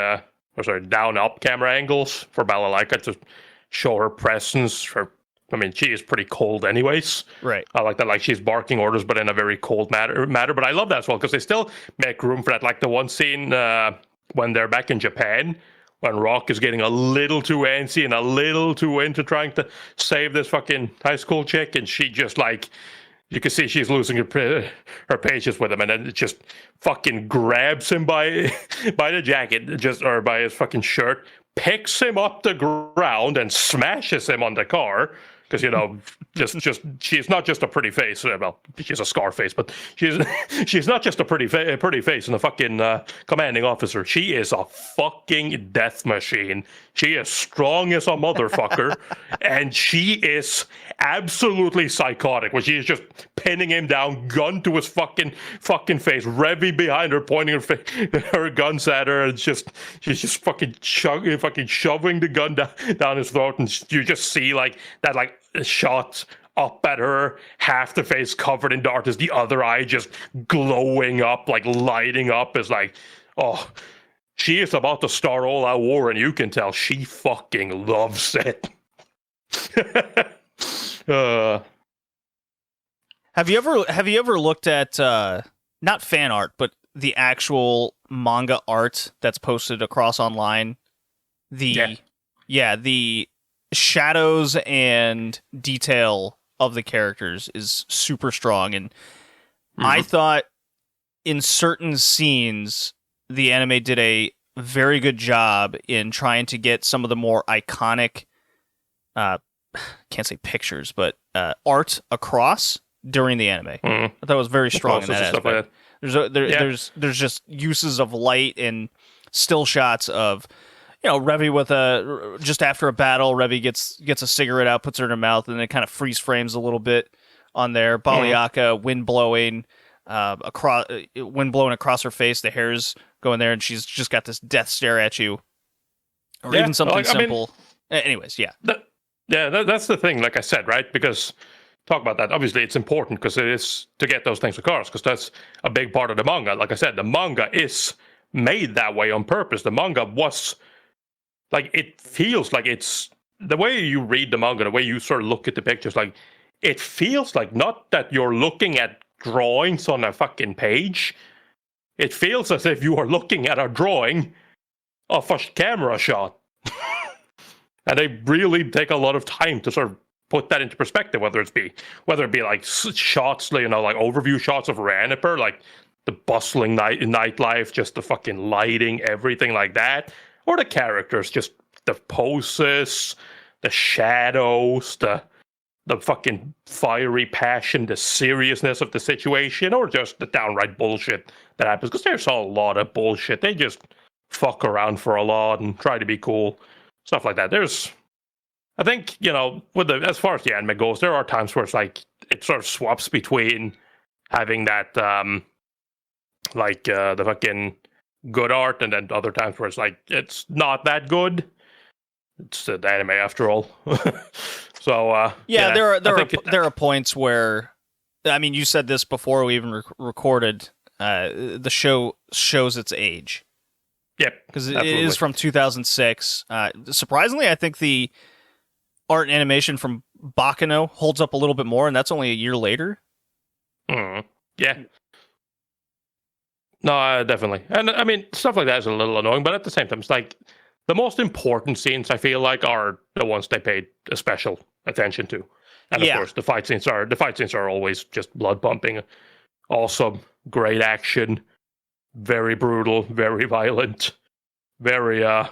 down-up camera angles for Baliaka to show her presence. I mean, she is pretty cold anyways. Right. I like that, like, she's barking orders, but in a very cold matter. But I love that as well, because they still make room for that. Like the one scene when they're back in Japan, when Rock is getting a little too antsy and a little too into trying to save this fucking high school chick, and she just, like, you can see she's losing her patience with him, and then it just fucking grabs him by the jacket, or by his fucking shirt, picks him up the ground, and smashes him on the car. because just she's not just a pretty face. Well, she's a scar face, but she's not just a pretty face and a fucking commanding officer. She is a fucking death machine. She is strong as a motherfucker, and she is absolutely psychotic. Where she is just pinning him down, gun to his fucking face, Revy behind her, pointing her guns at her, and she's just fucking shoving the gun down his throat, and you just see like that shot up at her, half the face covered in darkness, the other eye just glowing up, like lighting up, is like, oh, she is about to start all out war, and you can tell she fucking loves it. Have you ever looked at not fan art, but the actual manga art that's posted across online? The shadows and detail of the characters is super strong, and I thought in certain scenes the anime did a very good job in trying to get some of the more iconic can't say pictures, but art across during the anime. I thought it was very strong in that aspect. There's just uses of light and still shots of, Revy with just after a battle, Revy gets a cigarette out, puts it in her mouth, and then it kind of freeze frames a little bit on there. Baliaka, wind blowing across her face, the hair's going there, and she's just got this death stare at you. Or even something simple. Anyways, yeah. That's the thing, like I said, right? Because talk about that. Obviously, it's important because it is to get those things across, because that's a big part of the manga. Like I said, the manga is made that way on purpose. The manga was like, it feels like it's the way you read the manga, the way you sort of look at the pictures, like it feels like not that you're looking at drawings on a fucking page. It feels as if you are looking at a drawing of a camera shot. And they really take a lot of time to sort of put that into perspective, whether it be like shots, like overview shots of Raniper, like the bustling nightlife, just the fucking lighting, everything like that, or the characters, just the poses, the shadows, the fucking fiery passion, the seriousness of the situation, or just the downright bullshit that happens. Because there's a lot of bullshit. They just fuck around for a lot and try to be cool. Stuff like that. I think, as far as the anime goes, there are times where it's like, it sort of swaps between having that, the fucking good art, and then other times where it's like, it's not that good. It's the anime after all. So, there are points where, I mean, you said this before we even recorded, the show shows its age. Yep, because it is from 2006. Surprisingly, I think the art and animation from Baccano holds up a little bit more, and that's only a year later. Yeah. No, definitely. And I mean, stuff like that is a little annoying, but at the same time, it's like the most important scenes, I feel like, are the ones they paid a special attention to. And of course, the fight scenes are always just blood pumping, awesome, great action. Very brutal, very violent, very, I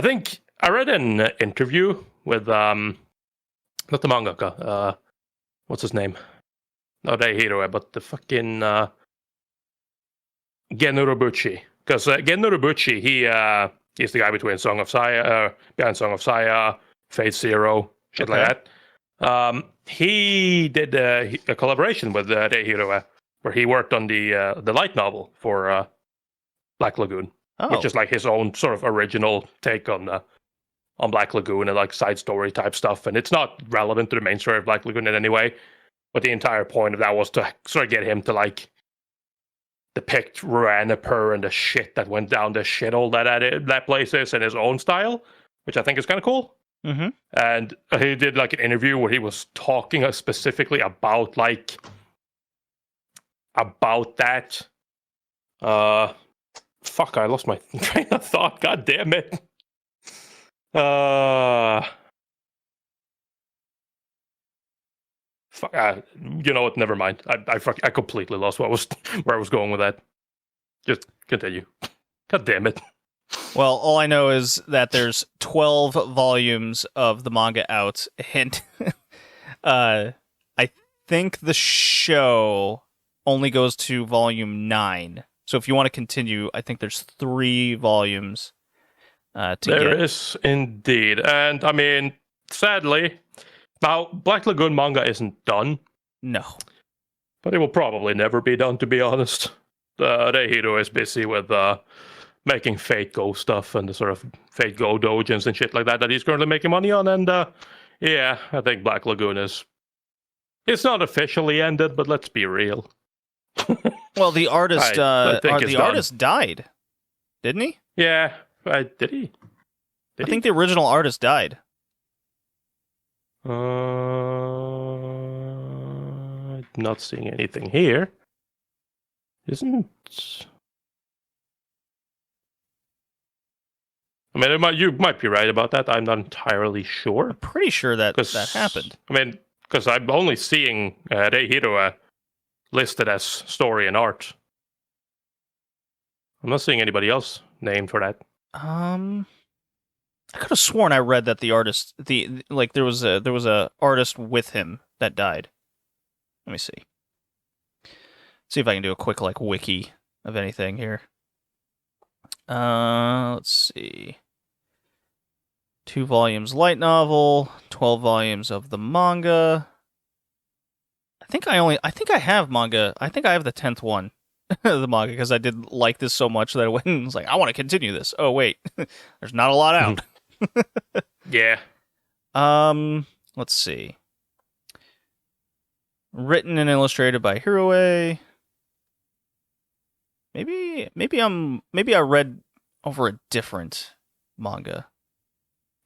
think I read an interview with, not the mangaka, what's his name? Not Hiro, but the fucking, Gen Urobuchi. Because Gen Urobuchi, he's the guy behind Song of Saya, Fate Zero, shit like that. He did a collaboration with Hiro, where he worked on the light novel for Black Lagoon, which is like his own sort of original take on Black Lagoon and like side story type stuff. And it's not relevant to the main story of Black Lagoon in any way, but the entire point of that was to sort of get him to like depict Raniper and the shit that went down the shithole that place is in his own style, which I think is kind of cool. Mm-hmm. And he did like an interview where he was talking specifically about that. Fuck, I lost my train of thought. God damn it. Fuck, you know what? Never mind. I completely lost where I was going with that. Just continue. God damn it. Well, all I know is that there's 12 volumes of the manga out, and I think the show only goes to volume 9. So if you want to continue, I think there's 3 volumes to get. There is indeed. And I mean, sadly, now Black Lagoon manga isn't done. No. But it will probably never be done, to be honest. Reihiro is busy with making Fate Go stuff and the sort of Fate Go dojins and shit like that he's currently making money on. And yeah, I think Black Lagoon it's not officially ended, but let's be real. Well, the artist artist died, didn't he? Yeah, did he? I think the original artist died. Not seeing anything here. Isn't? I mean, you might be right about that. I'm not entirely sure. I'm pretty sure that happened. I mean, because I'm only seeing Reihiro listed as story and art. I'm not seeing anybody else named for that. I could have sworn I read that the artist, there was a artist with him that died. Let me see. See if I can do a quick wiki of anything here. Let's see. 2 volumes light novel, 12 volumes of the manga. I think I have manga. I think I have the 10th one of the manga because I did like this so much that I went and was like, I want to continue this. Oh wait, there's not a lot out. Yeah. Let's see. Written and illustrated by Hiroe. Maybe I read over a different manga.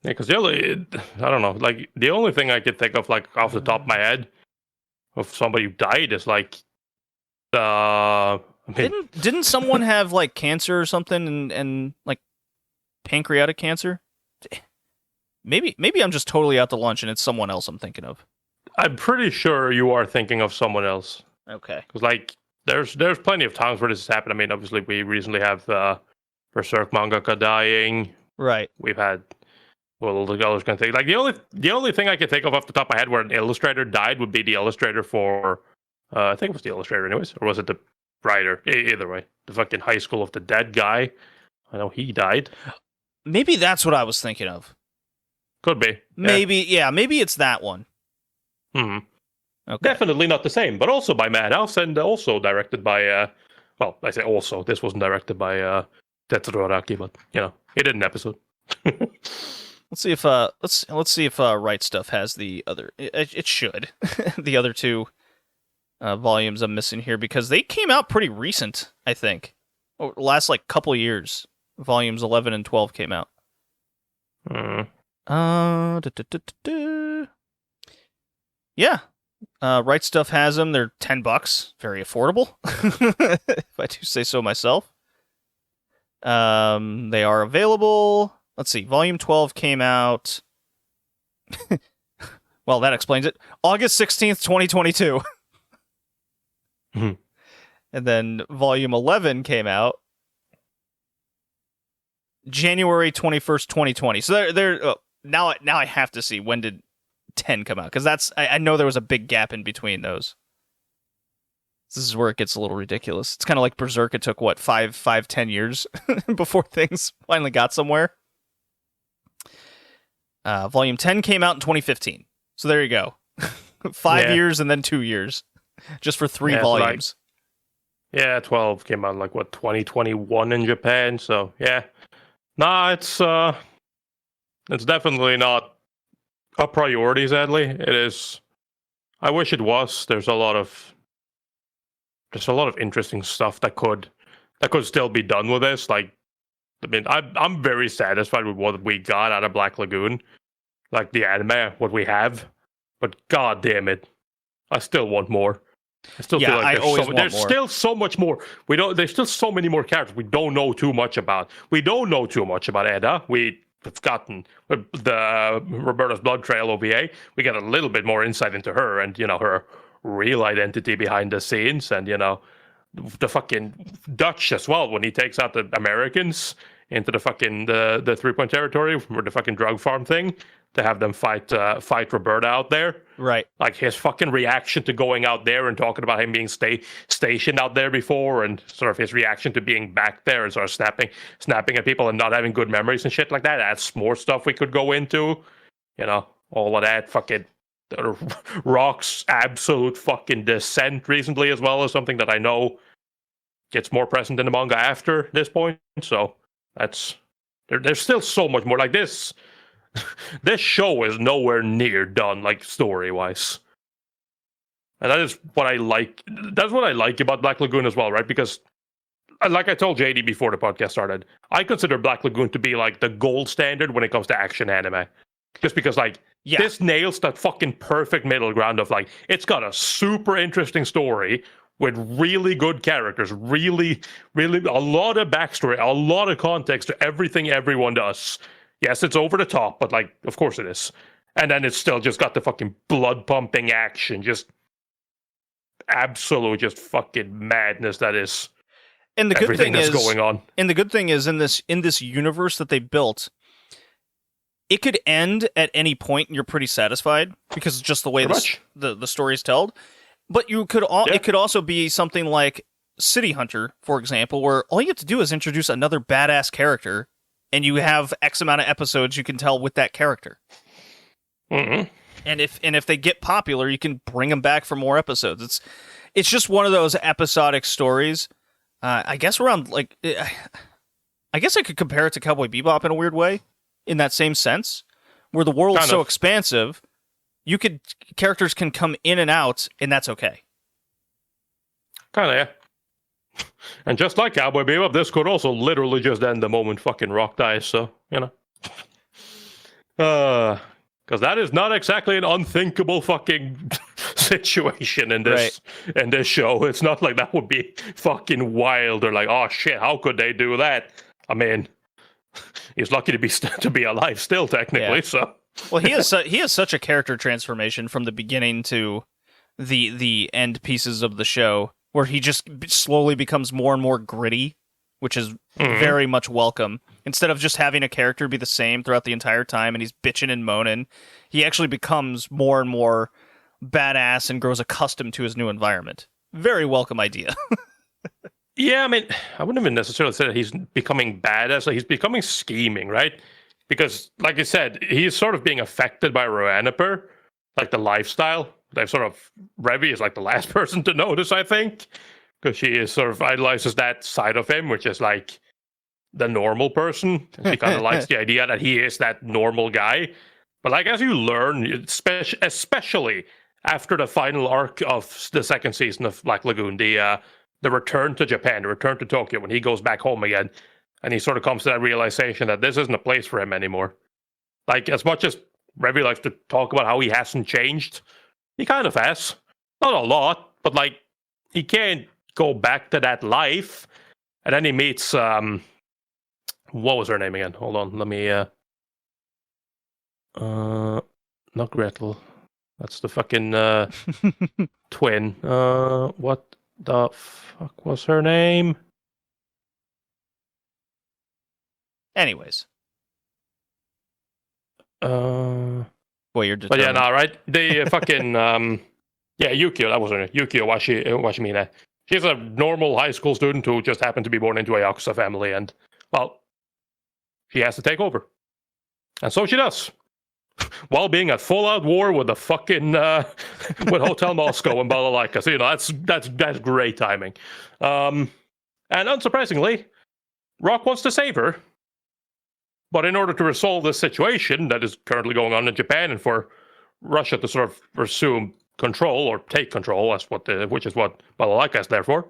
Yeah, because I don't know, the only thing I could think of off the top of my head of somebody who died is didn't someone have cancer or something and pancreatic cancer? Maybe I'm just totally out to lunch and it's someone else I'm thinking of. I'm pretty sure you are thinking of someone else. Okay. Because there's plenty of times where this has happened. I mean, obviously we recently have Berserk mangaka dying. Right. We've had the others kind of thing. The only thing I can think of off the top of my head where an illustrator died would be the illustrator for I think it was the illustrator anyways, or was it the writer? Either way, the fucking High School of the Dead guy. I know he died. Maybe that's what I was thinking of. Could be. Maybe maybe it's that one. Hmm. Okay. Definitely not the same, but also by Madhouse and also directed by well, I say also, this wasn't directed by Tetsuro Araki, but he did an episode. Let's see if let's see if Right Stuff has the other. It should the other 2 volumes I'm missing here because they came out pretty recent. I think over the last couple years. Volumes 11 and 12 came out. Yeah. Right Stuff has them. They're $10. Very affordable, if I do say so myself. They are available. Let's see. Volume 12 came out. Well, that explains it. August 16th, 2022. Mm-hmm. And then Volume 11 came out January 21st, 2020. So they're now I have to see when did 10 come out, because I know there was a big gap in between those. This is where it gets a little ridiculous. It's kind of like Berserk. It took 10 years before things finally got somewhere. Volume 10 came out in 2015. So there you go. 5 years and then 2 years just for 3 volumes. 12 came out 2021 in Japan. So yeah, it's definitely not a priority, sadly. It is. I wish it was. There's a lot of interesting stuff that could still be done with this. I'm very satisfied with what we got out of Black Lagoon, the anime, what we have. But god damn it, I still want more. I still feel there's still so much more. There's still so many more characters we don't know too much about. We don't know too much about Edda. We've gotten the Roberta's Blood Trail OVA. We got a little bit more insight into her and her real identity behind the scenes, and the fucking Dutch as well when he takes out the Americans into the fucking the 3-point territory or the fucking drug farm thing to have them fight Roberta out there. Right. Like his fucking reaction to going out there and talking about him being stationed out there before, and sort of his reaction to being back there and sort of snapping at people and not having good memories and shit like that. That's more stuff we could go into. You know, all of that fucking Rock's absolute fucking descent recently as well as something that I know gets more present in the manga after this point. So that's there's still so much more. Like this show is nowhere near done, like story wise. And that is what I like. That's what I like about Black Lagoon as well, right? Because like I told JD before the podcast started, I consider Black Lagoon to be like the gold standard when it comes to action anime. Just because like this nails that fucking perfect middle ground of like, it's got a super interesting story with really good characters, really a lot of backstory, a lot of context to everything everyone does. Yes, it's over the top, but like, of course it is. And then it's still just got the fucking blood pumping action, just absolute, just fucking madness that is. And the good thing is going on. And the good thing is in this universe that they built, it could end at any point and you're pretty satisfied because it's just the way the story is told. But you could it could also be something like City Hunter, for example, where all you have to do is introduce another badass character, and you have X amount of episodes you can tell with that character. Mm-hmm. And if they get popular, you can bring them back for more episodes. It's just one of those episodic stories. I guess around like, I guess I could compare it to Cowboy Bebop in a weird way, in that same sense, where the world's so expansive, characters can come in and out, and that's okay. Kind of, yeah. And just like Cowboy Bebop, this could also literally just end the moment fucking Rock dies, so, you know. Because that is not exactly an unthinkable fucking situation in this show. It's not like that would be fucking wild or like, oh shit, how could they do that? I mean, he's lucky to be alive still, technically, so... Well, he has such a character transformation from the beginning to the end pieces of the show, where he just slowly becomes more and more gritty, which is very much welcome. Instead of just having a character be the same throughout the entire time and he's bitching and moaning, he actually becomes more and more badass and grows accustomed to his new environment. Very welcome idea. Yeah, I mean, I wouldn't even necessarily say that he's becoming badass. Like, he's becoming scheming, right? Because, like I said, he's sort of being affected by Roaniper, like the lifestyle. They've sort of... Revy is like the last person to notice, I think. Because she is sort of idolizes that side of him, which is like the normal person. She kind of likes the idea that he is that normal guy. But like, as you learn, especially after the final arc of the second season of Black Lagoon, the return to Japan, the return to Tokyo, when he goes back home again, and he sort of comes to that realization that this isn't a place for him anymore. Like, as much as Revy likes to talk about how he hasn't changed, he kind of has. Not a lot, but like, he can't go back to that life. And then he meets, what was her name again? Hold on, let me, not Gretel. That's the fucking, twin. What the fuck was her name? Anyways. Boy, you're determined. But yeah, no, right? The fucking, yeah, Yukio, that was her name. Yukio Washimine. She's a normal high school student who just happened to be born into a Yakuza family, and, well, she has to take over. And so she does. While being at full-out war with the fucking, with Hotel Moscow and Balalaika. So, you know, that's great timing. And unsurprisingly, Rock wants to save her. But in order to resolve this situation that is currently going on in Japan, and for Russia to sort of assume control or take control, which is what Balalaika is there for,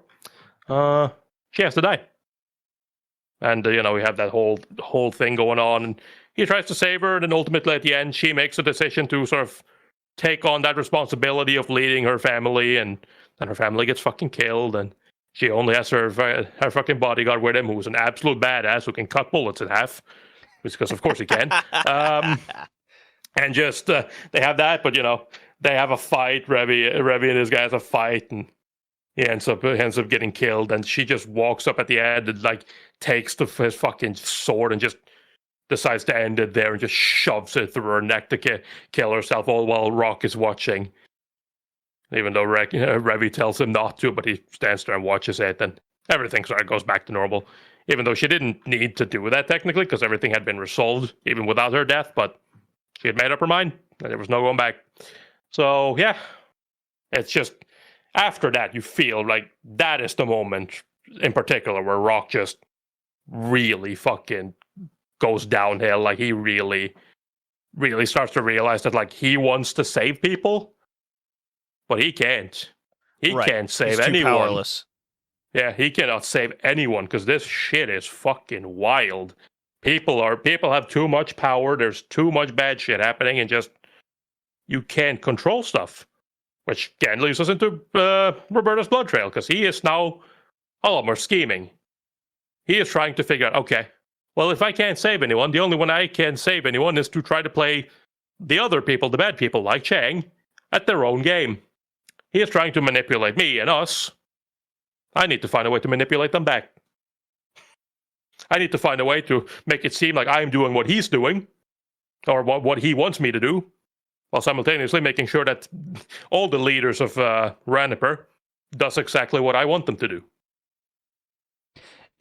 she has to die. And you know, we have that whole thing going on, and he tries to save her, and then ultimately at the end, she makes a decision to sort of take on that responsibility of leading her family, and then her family gets fucking killed, and she only has her fucking bodyguard with him, who's an absolute badass who can cut bullets in half. Because of course he can. And just, they have that, but you know, they have a fight, Revy and his guys have a fight, and he ends up getting killed, and she just walks up at the end and like takes his fucking sword and just decides to end it there and just shoves it through her neck to kill herself, all while Rock is watching. Even though Revy tells him not to, but he stands there and watches it, and everything sort of goes back to normal. Even though she didn't need to do that technically, because everything had been resolved even without her death, but she had made up her mind, and there was no going back. So yeah, it's just after that you feel like that is the moment in particular where Rock just really fucking goes downhill. Like he really, really starts to realize that like he wants to save people, but he can't. He can't save anyone. Powerless. Yeah, he cannot save anyone because this shit is fucking wild. People have too much power. There's too much bad shit happening, and just you can't control stuff. Which again leads us into Roberta's blood trail, because he is now a lot more scheming. He is trying to figure out, okay, well, if I can't save anyone, the only one I can save anyone is to try to play the other people, the bad people like Chang, at their own game. He is trying to manipulate me and us. I need to find a way to manipulate them back. I need to find a way to make it seem like I'm doing what he's doing, or what he wants me to do, while simultaneously making sure that all the leaders of Raniper does exactly what I want them to do.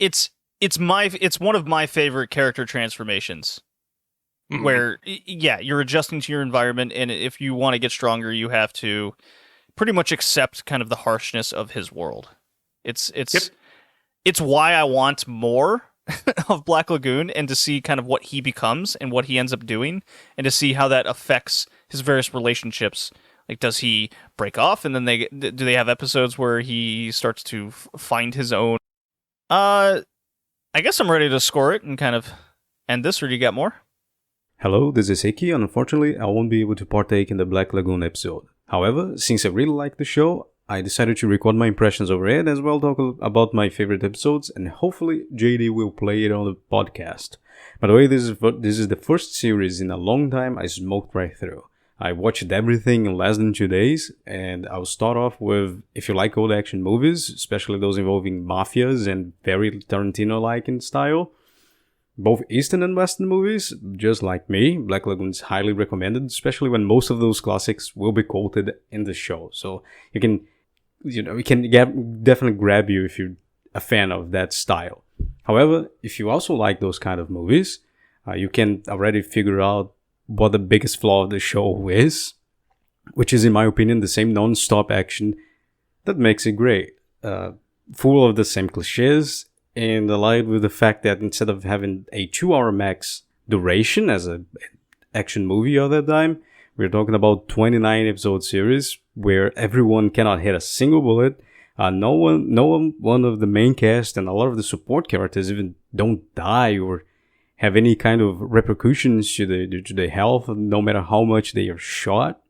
It's one of my favorite character transformations. Mm-hmm. Where, yeah, you're adjusting to your environment, and if you want to get stronger, you have to pretty much accept kind of the harshness of his world. It's why I want more of Black Lagoon, and to see kind of what he becomes and what he ends up doing, and to see how that affects his various relationships. Like, does he break off, and then do they have episodes where he starts to find his own? I guess I'm ready to score it and kind of end this, or do you got more? Hello, this is Iki, and unfortunately I won't be able to partake in the Black Lagoon episode. However, since I really like the show, I decided to record my impressions over it, as well talk about my favorite episodes, and hopefully JD will play it on the podcast. By the way, this is the first series in a long time I smoked right through. I watched everything in less than 2 days, and I'll start off with, if you like old action movies, especially those involving mafias and very Tarantino-like in style, both Eastern and Western movies, just like me, Black Lagoon is highly recommended, especially when most of those classics will be quoted in the show. So it can definitely grab you if you're a fan of that style. However, if you also like those kind of movies, you can already figure out what the biggest flaw of the show is, which is, in my opinion, the same non-stop action that makes it great. Full of the same cliches, and allied with the fact that instead of having a 2-hour max duration as an action movie all the time, we're talking about 29 episode series where everyone cannot hit a single bullet. No one of the main cast and a lot of the support characters even don't die or have any kind of repercussions to their health, no matter how much they are shot.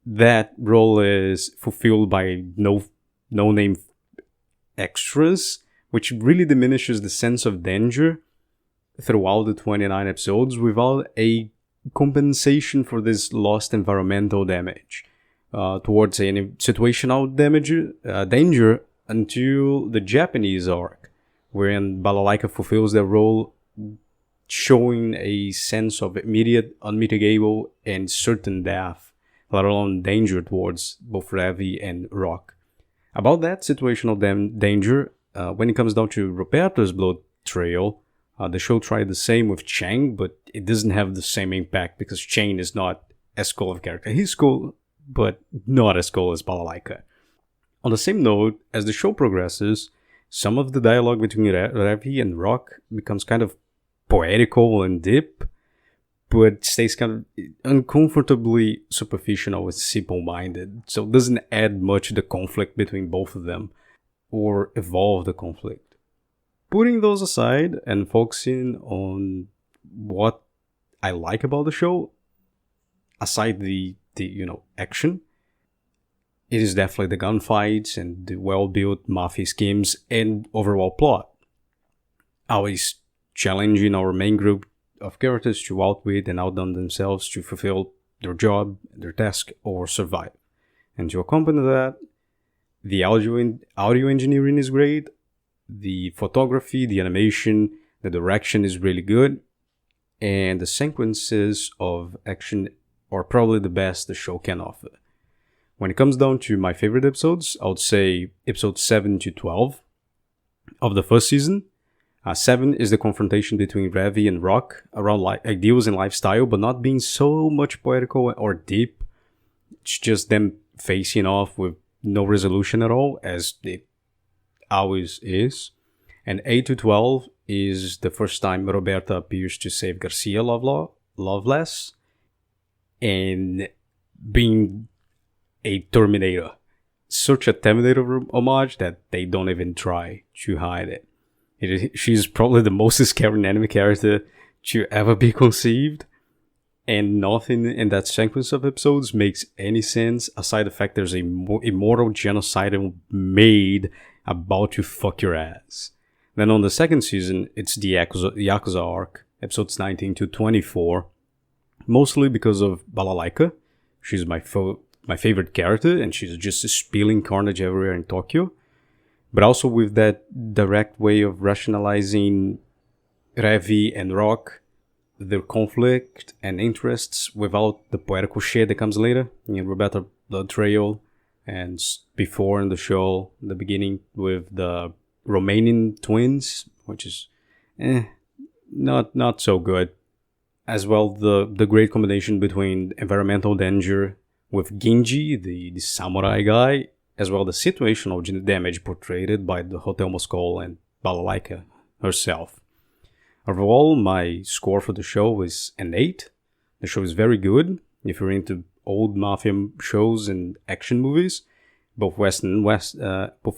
That role is fulfilled by no-name extras, which really diminishes the sense of danger throughout the 29 episodes without a compensation for this lost environmental damage towards any situational danger until the Japanese arc, wherein Balalaika fulfills their role, showing a sense of immediate, unmitigable, and certain death, let alone danger towards both Ravi and Rock. About that situational danger, when it comes down to Roberta's blood trail, the show tried the same with Chang, but it doesn't have the same impact because Chang is not as cool of a character. He's cool, but not as cool as Balalaika. On the same note, as the show progresses, some of the dialogue between Ravi and Rock becomes kind of poetical and deep, but stays kind of uncomfortably superficial and simple-minded, so it doesn't add much to the conflict between both of them, or evolve the conflict. Putting those aside and focusing on what I like about the show, aside the action, it is definitely the gunfights and the well-built mafia schemes and overall plot. Always challenging our main group of characters to outwit and outdone themselves to fulfill their job, their task, or survive. And to accompany that, The audio engineering is great. The photography, the animation, the direction is really good. And the sequences of action are probably the best the show can offer. When it comes down to my favorite episodes, I would say episodes 7 to 12 of the first season. 7 is the confrontation between Ravi and Rock around ideals and lifestyle, but not being so much poetical or deep. It's just them facing off with no resolution at all, as it always is. And 8 to 12 is the first time Roberta appears to save Garcia Loveless and being a Terminator. Such a Terminator homage that they don't even try to hide it. She's probably the most scary anime character to ever be conceived, and nothing in that sequence of episodes makes any sense aside the fact there's a immortal genocidal maid about to fuck your ass. Then on the second season, it's the Yakuza arc, episodes 19 to 24, mostly because of Balalaika. She's my favorite character, and she's just spilling carnage everywhere in Tokyo. But also with that direct way of rationalizing Ravi and Rock, their conflict and interests without the poetical shit that comes later in Roberta Blood Trail, and before in the show, the beginning with the Romanian twins, which is not so good. As well, the great combination between environmental danger with Genji, the samurai guy, as well the situational damage portrayed by the Hotel Moscow and Balalaika herself. Overall, my score for the show is an 8. The show is very good if you're into old mafia shows and action movies, both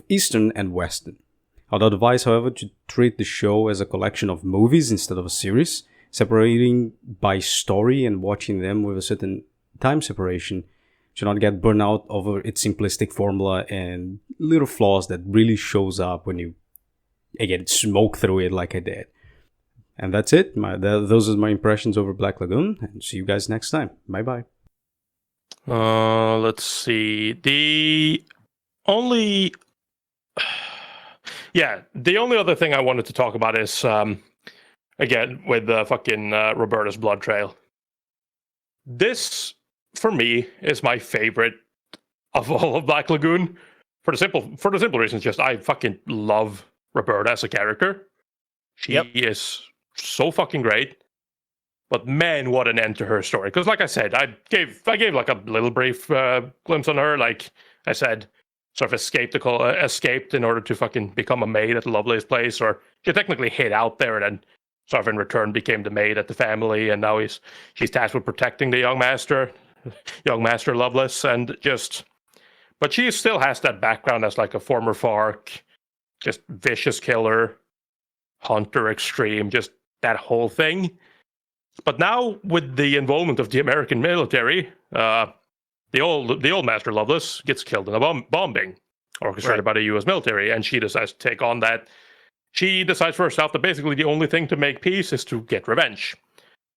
Eastern and Western. I would advise, however, to treat the show as a collection of movies instead of a series, separating by story and watching them with a certain time separation to not get burned out over its simplistic formula and little flaws that really shows up when you, again, smoke through it like I did. And that's it. Those are my impressions over Black Lagoon, and see you guys next time. Bye-bye. Let's see. The only other thing I wanted to talk about is, again, with the fucking Roberta's Blood Trail. This, for me, is my favorite of all of Black Lagoon. For the simple reasons, just I fucking love Roberta as a character. She is so fucking great. But man, what an end to her story. Because like I said, I gave like a little brief glimpse on her. Like I said, sort of escaped in order to fucking become a maid at the Lovelace place, or she technically hid out there and then sort of in return became the maid at the family, and now she's tasked with protecting the young master Lovelace, but she still has that background as like a former FARC, just vicious killer, hunter extreme, just that whole thing. But now with the involvement of the American military, the old Master Lovelace gets killed in a bombing orchestrated by the U.S. military, and she decides to take on that. She decides for herself that basically the only thing to make peace is to get revenge.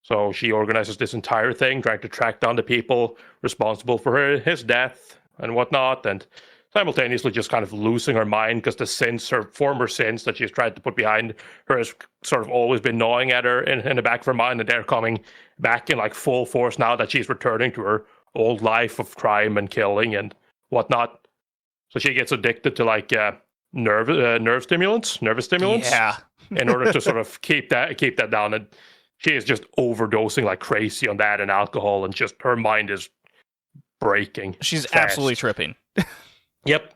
So she organizes this entire thing, trying to track down the people responsible for his death and whatnot, and simultaneously just kind of losing her mind because her former sins that she's tried to put behind her has sort of always been gnawing at her in the back of her mind, and they're coming back in like full force now that she's returning to her old life of crime and killing and whatnot. So she gets addicted to like nervous stimulants, Yeah. in order to sort of keep that down. And she is just overdosing like crazy on that and alcohol, and just her mind is breaking. She's fast. absolutely tripping. Yep.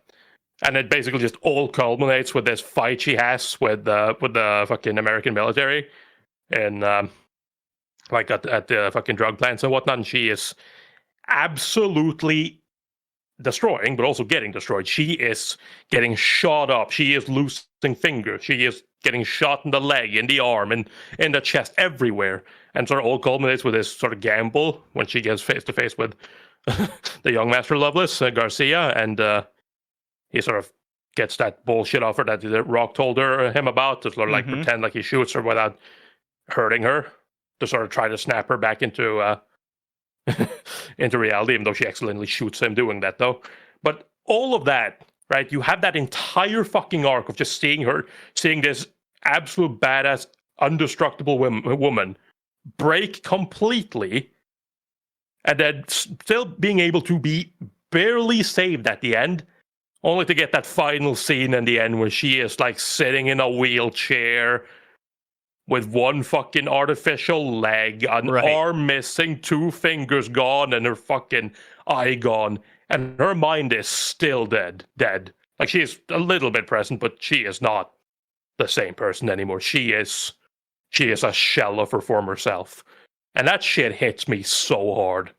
And it basically just all culminates with this fight she has with the fucking American military and like at the fucking drug plants and whatnot. And she is absolutely destroying, but also getting destroyed. She is getting shot up. She is losing fingers. She is getting shot in the leg, in the arm, and in the chest, everywhere. And sort of all culminates with this sort of gamble when she gets face to face with the young Master Lovelace, Garcia, and he sort of gets that bullshit off her that Rock told him about, to sort of like pretend like he shoots her without hurting her, to sort of try to snap her back into into reality, even though she accidentally shoots him doing that, though. But all of that, right? You have that entire fucking arc of just seeing this absolute badass, indestructible woman break completely, and then still being able to be barely saved at the end, only to get that final scene in the end where she is like sitting in a wheelchair with one fucking artificial leg, an arm missing, 2 fingers gone, and her fucking eye gone. And her mind is still dead. Like, she is a little bit present, but she is not the same person anymore. She is a shell of her former self. And that shit hits me so hard.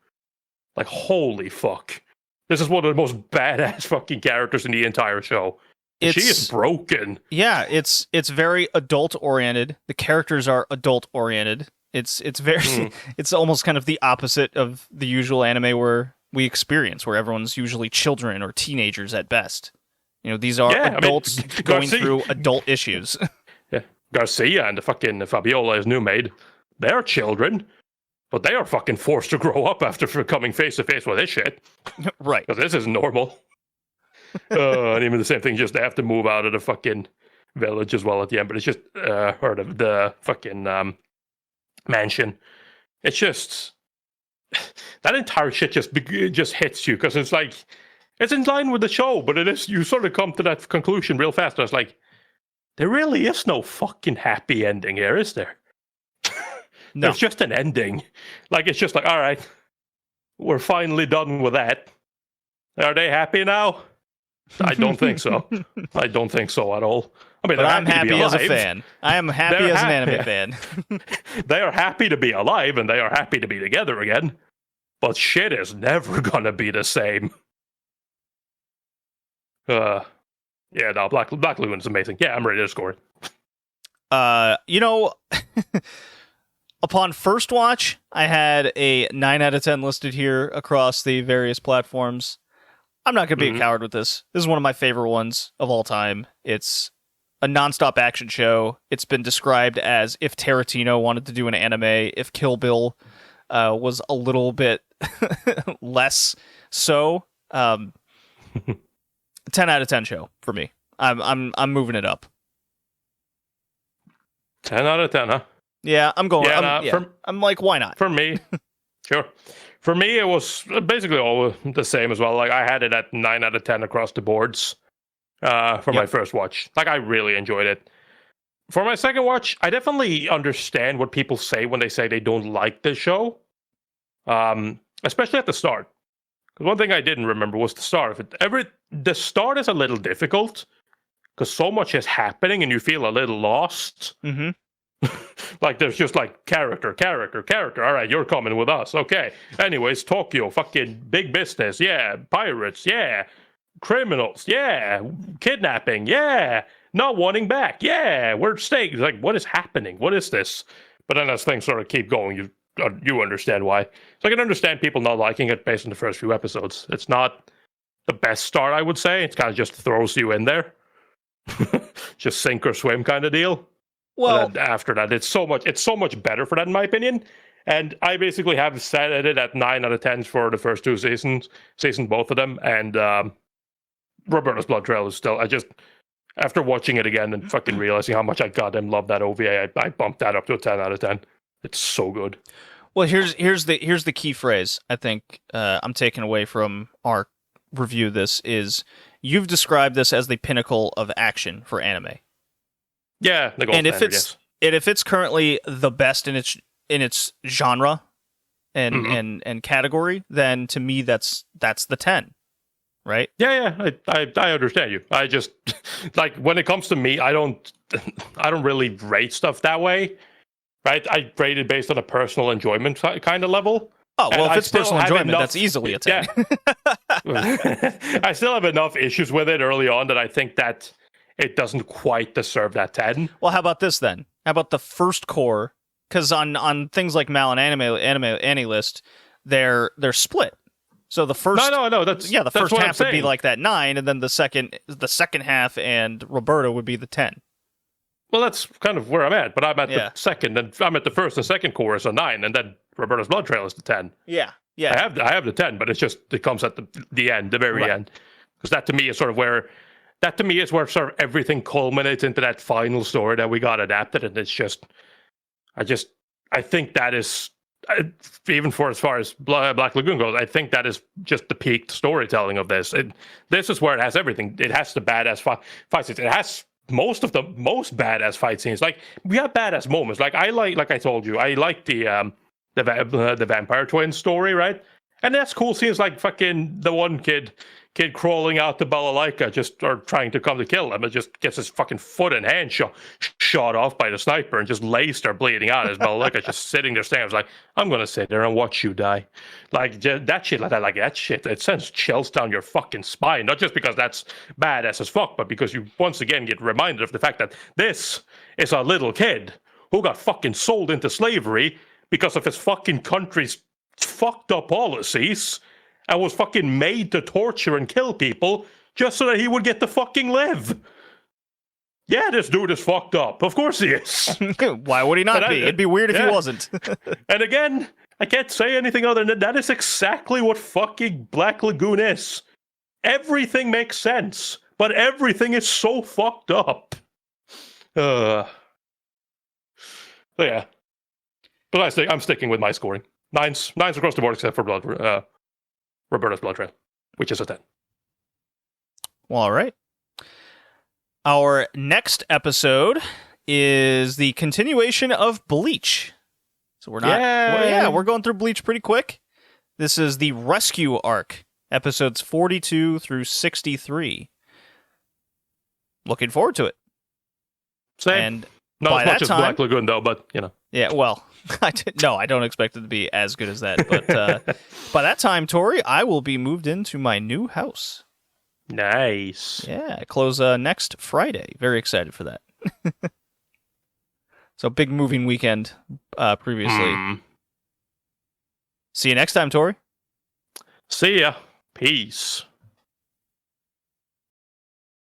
Like, holy fuck. This is one of the most badass fucking characters in the entire show. She is broken. Yeah, it's very adult oriented. The characters are adult oriented. It's very it's almost kind of the opposite of the usual anime where we experience, where everyone's usually children or teenagers at best. You know, these are adults going through adult issues. Yeah, Garcia and the fucking Fabiola, his new maid, they're children, but they are fucking forced to grow up after coming face to face with this shit. Right. Because this isn't normal. And even the same thing, just they have to move out of the fucking village as well at the end, but it's just, or the fucking mansion. It's just, that entire shit just hits you, because it's like, it's in line with the show, but it is, you sort of come to that conclusion real fast. I was like, there really is no fucking happy ending here, is there? No. It's just an ending. Like, it's just like, all right, we're finally done with that. Are they happy now? I don't think so. I don't think so at all. I mean, I'm happy as a fan. I am happy as an anime fan. They are happy to be alive, and they are happy to be together again. But shit is never gonna be the same. Yeah, no, Black Lagoon is amazing. Yeah, I'm ready to score it. You know, upon first watch, I had a 9 out of 10 listed here across the various platforms. I'm not going to be a coward with this. This is one of my favorite ones of all time. It's a nonstop action show. It's been described as if Tarantino wanted to do an anime, if Kill Bill was a little bit less so. 10 out of 10 show for me. I'm moving it up. 10 out of 10, huh? Yeah, I'm going. I'm like, why not? For me, sure. For me, it was basically all the same as well. Like, I had it at 9 out of 10 across the boards for my first watch. Like, I really enjoyed it. For my second watch, I definitely understand what people say when they say they don't like this show, especially at the start. Because one thing I didn't remember was the start of it. The start is a little difficult because so much is happening and you feel a little lost. Mm-hmm. Like, there's just like character. All right, you're coming with us. Okay. Anyways, Tokyo, fucking big business. Yeah. Pirates. Yeah. Criminals. Yeah. Kidnapping. Yeah. Not wanting back. Yeah. We're staying. Like, what is happening? What is this? But then as things sort of keep going, you understand why. So I can understand people not liking it based on the first few episodes. It's not the best start, I would say. It kind of just throws you in there. Just sink or swim kind of deal. Well, after that, it's so much better for that, in my opinion. And I basically have set it at 9 out of 10 for the first 2 seasons, both of them. And Roberta's Blood Trail is still, after watching it again and fucking realizing how much I goddamn love that OVA, I bumped that up to a 10 out of 10. It's so good. Well, here's the key phrase I think I'm taking away from our review. This is, you've described this as the pinnacle of action for anime. Yeah, the gold standard, yes. And if it's currently the best in its genre and category, then to me that's the 10, right? Yeah, I understand you. I just like, when it comes to me, I don't really rate stuff that way, right? I rate it based on a personal enjoyment kind of level. Oh, well, if it's personal enjoyment, that's easily a 10. Yeah. I still have enough issues with it early on that I think that it doesn't quite deserve that 10. Well, how about this then? How about the first core? Because on things like Mal and Anime List, they're split. So the first the first half would be like that 9, and then the second half and Roberta would be the 10. Well, that's kind of where I'm at, but I'm at the second, and I'm at the first and second core is a 9, and then Roberta's Blood Trail is the 10. Yeah. I have the 10, but it comes at the end, the very end. Because that to me is sort of where that to me is where sort of everything culminates into that final story that we got adapted, and it's just, I think that is, even for as far as Black Lagoon goes, I think that is just the peak storytelling of this. This is where it has everything. It has the badass fight scenes. It has most of the most badass fight scenes. Like, we have badass moments. Like I told you, I like the vampire twin story, right? And that's cool scenes, like fucking the one kid crawling out to Balalaika or trying to come to kill him. It just gets his fucking foot and hand shot off by the sniper and just lays there bleeding out as Balalaika just sitting there saying, I was like, I'm gonna sit there and watch you die. Like, that shit, that shit, it sends chills down your fucking spine. Not just because that's badass as fuck, but because you once again get reminded of the fact that this is a little kid who got fucking sold into slavery because of his fucking country's fucked up policies, and was fucking made to torture and kill people just so that he would get to fucking live. Yeah, this dude is fucked up. Of course he is. Why would he not be? It'd be weird if he wasn't. And again, I can't say anything other than that is exactly what fucking Black Lagoon is. Everything makes sense, but everything is so fucked up. So yeah. But I'm sticking with my scoring. Nines across the board except for Roberta's Blood Trail, which is a 10. Well, all right. Our next episode is the continuation of Bleach. So we're not... we're going through Bleach pretty quick. This is the Rescue Arc, episodes 42 through 63. Looking forward to it. Same. And not as much as Black Lagoon, though, but, you know. Yeah, well, I don't expect it to be as good as that. But by that time, Tori, I will be moved into my new house. Nice. Yeah, I close next Friday. Very excited for that. So big moving weekend previously. See you next time, Tori. See ya. Peace.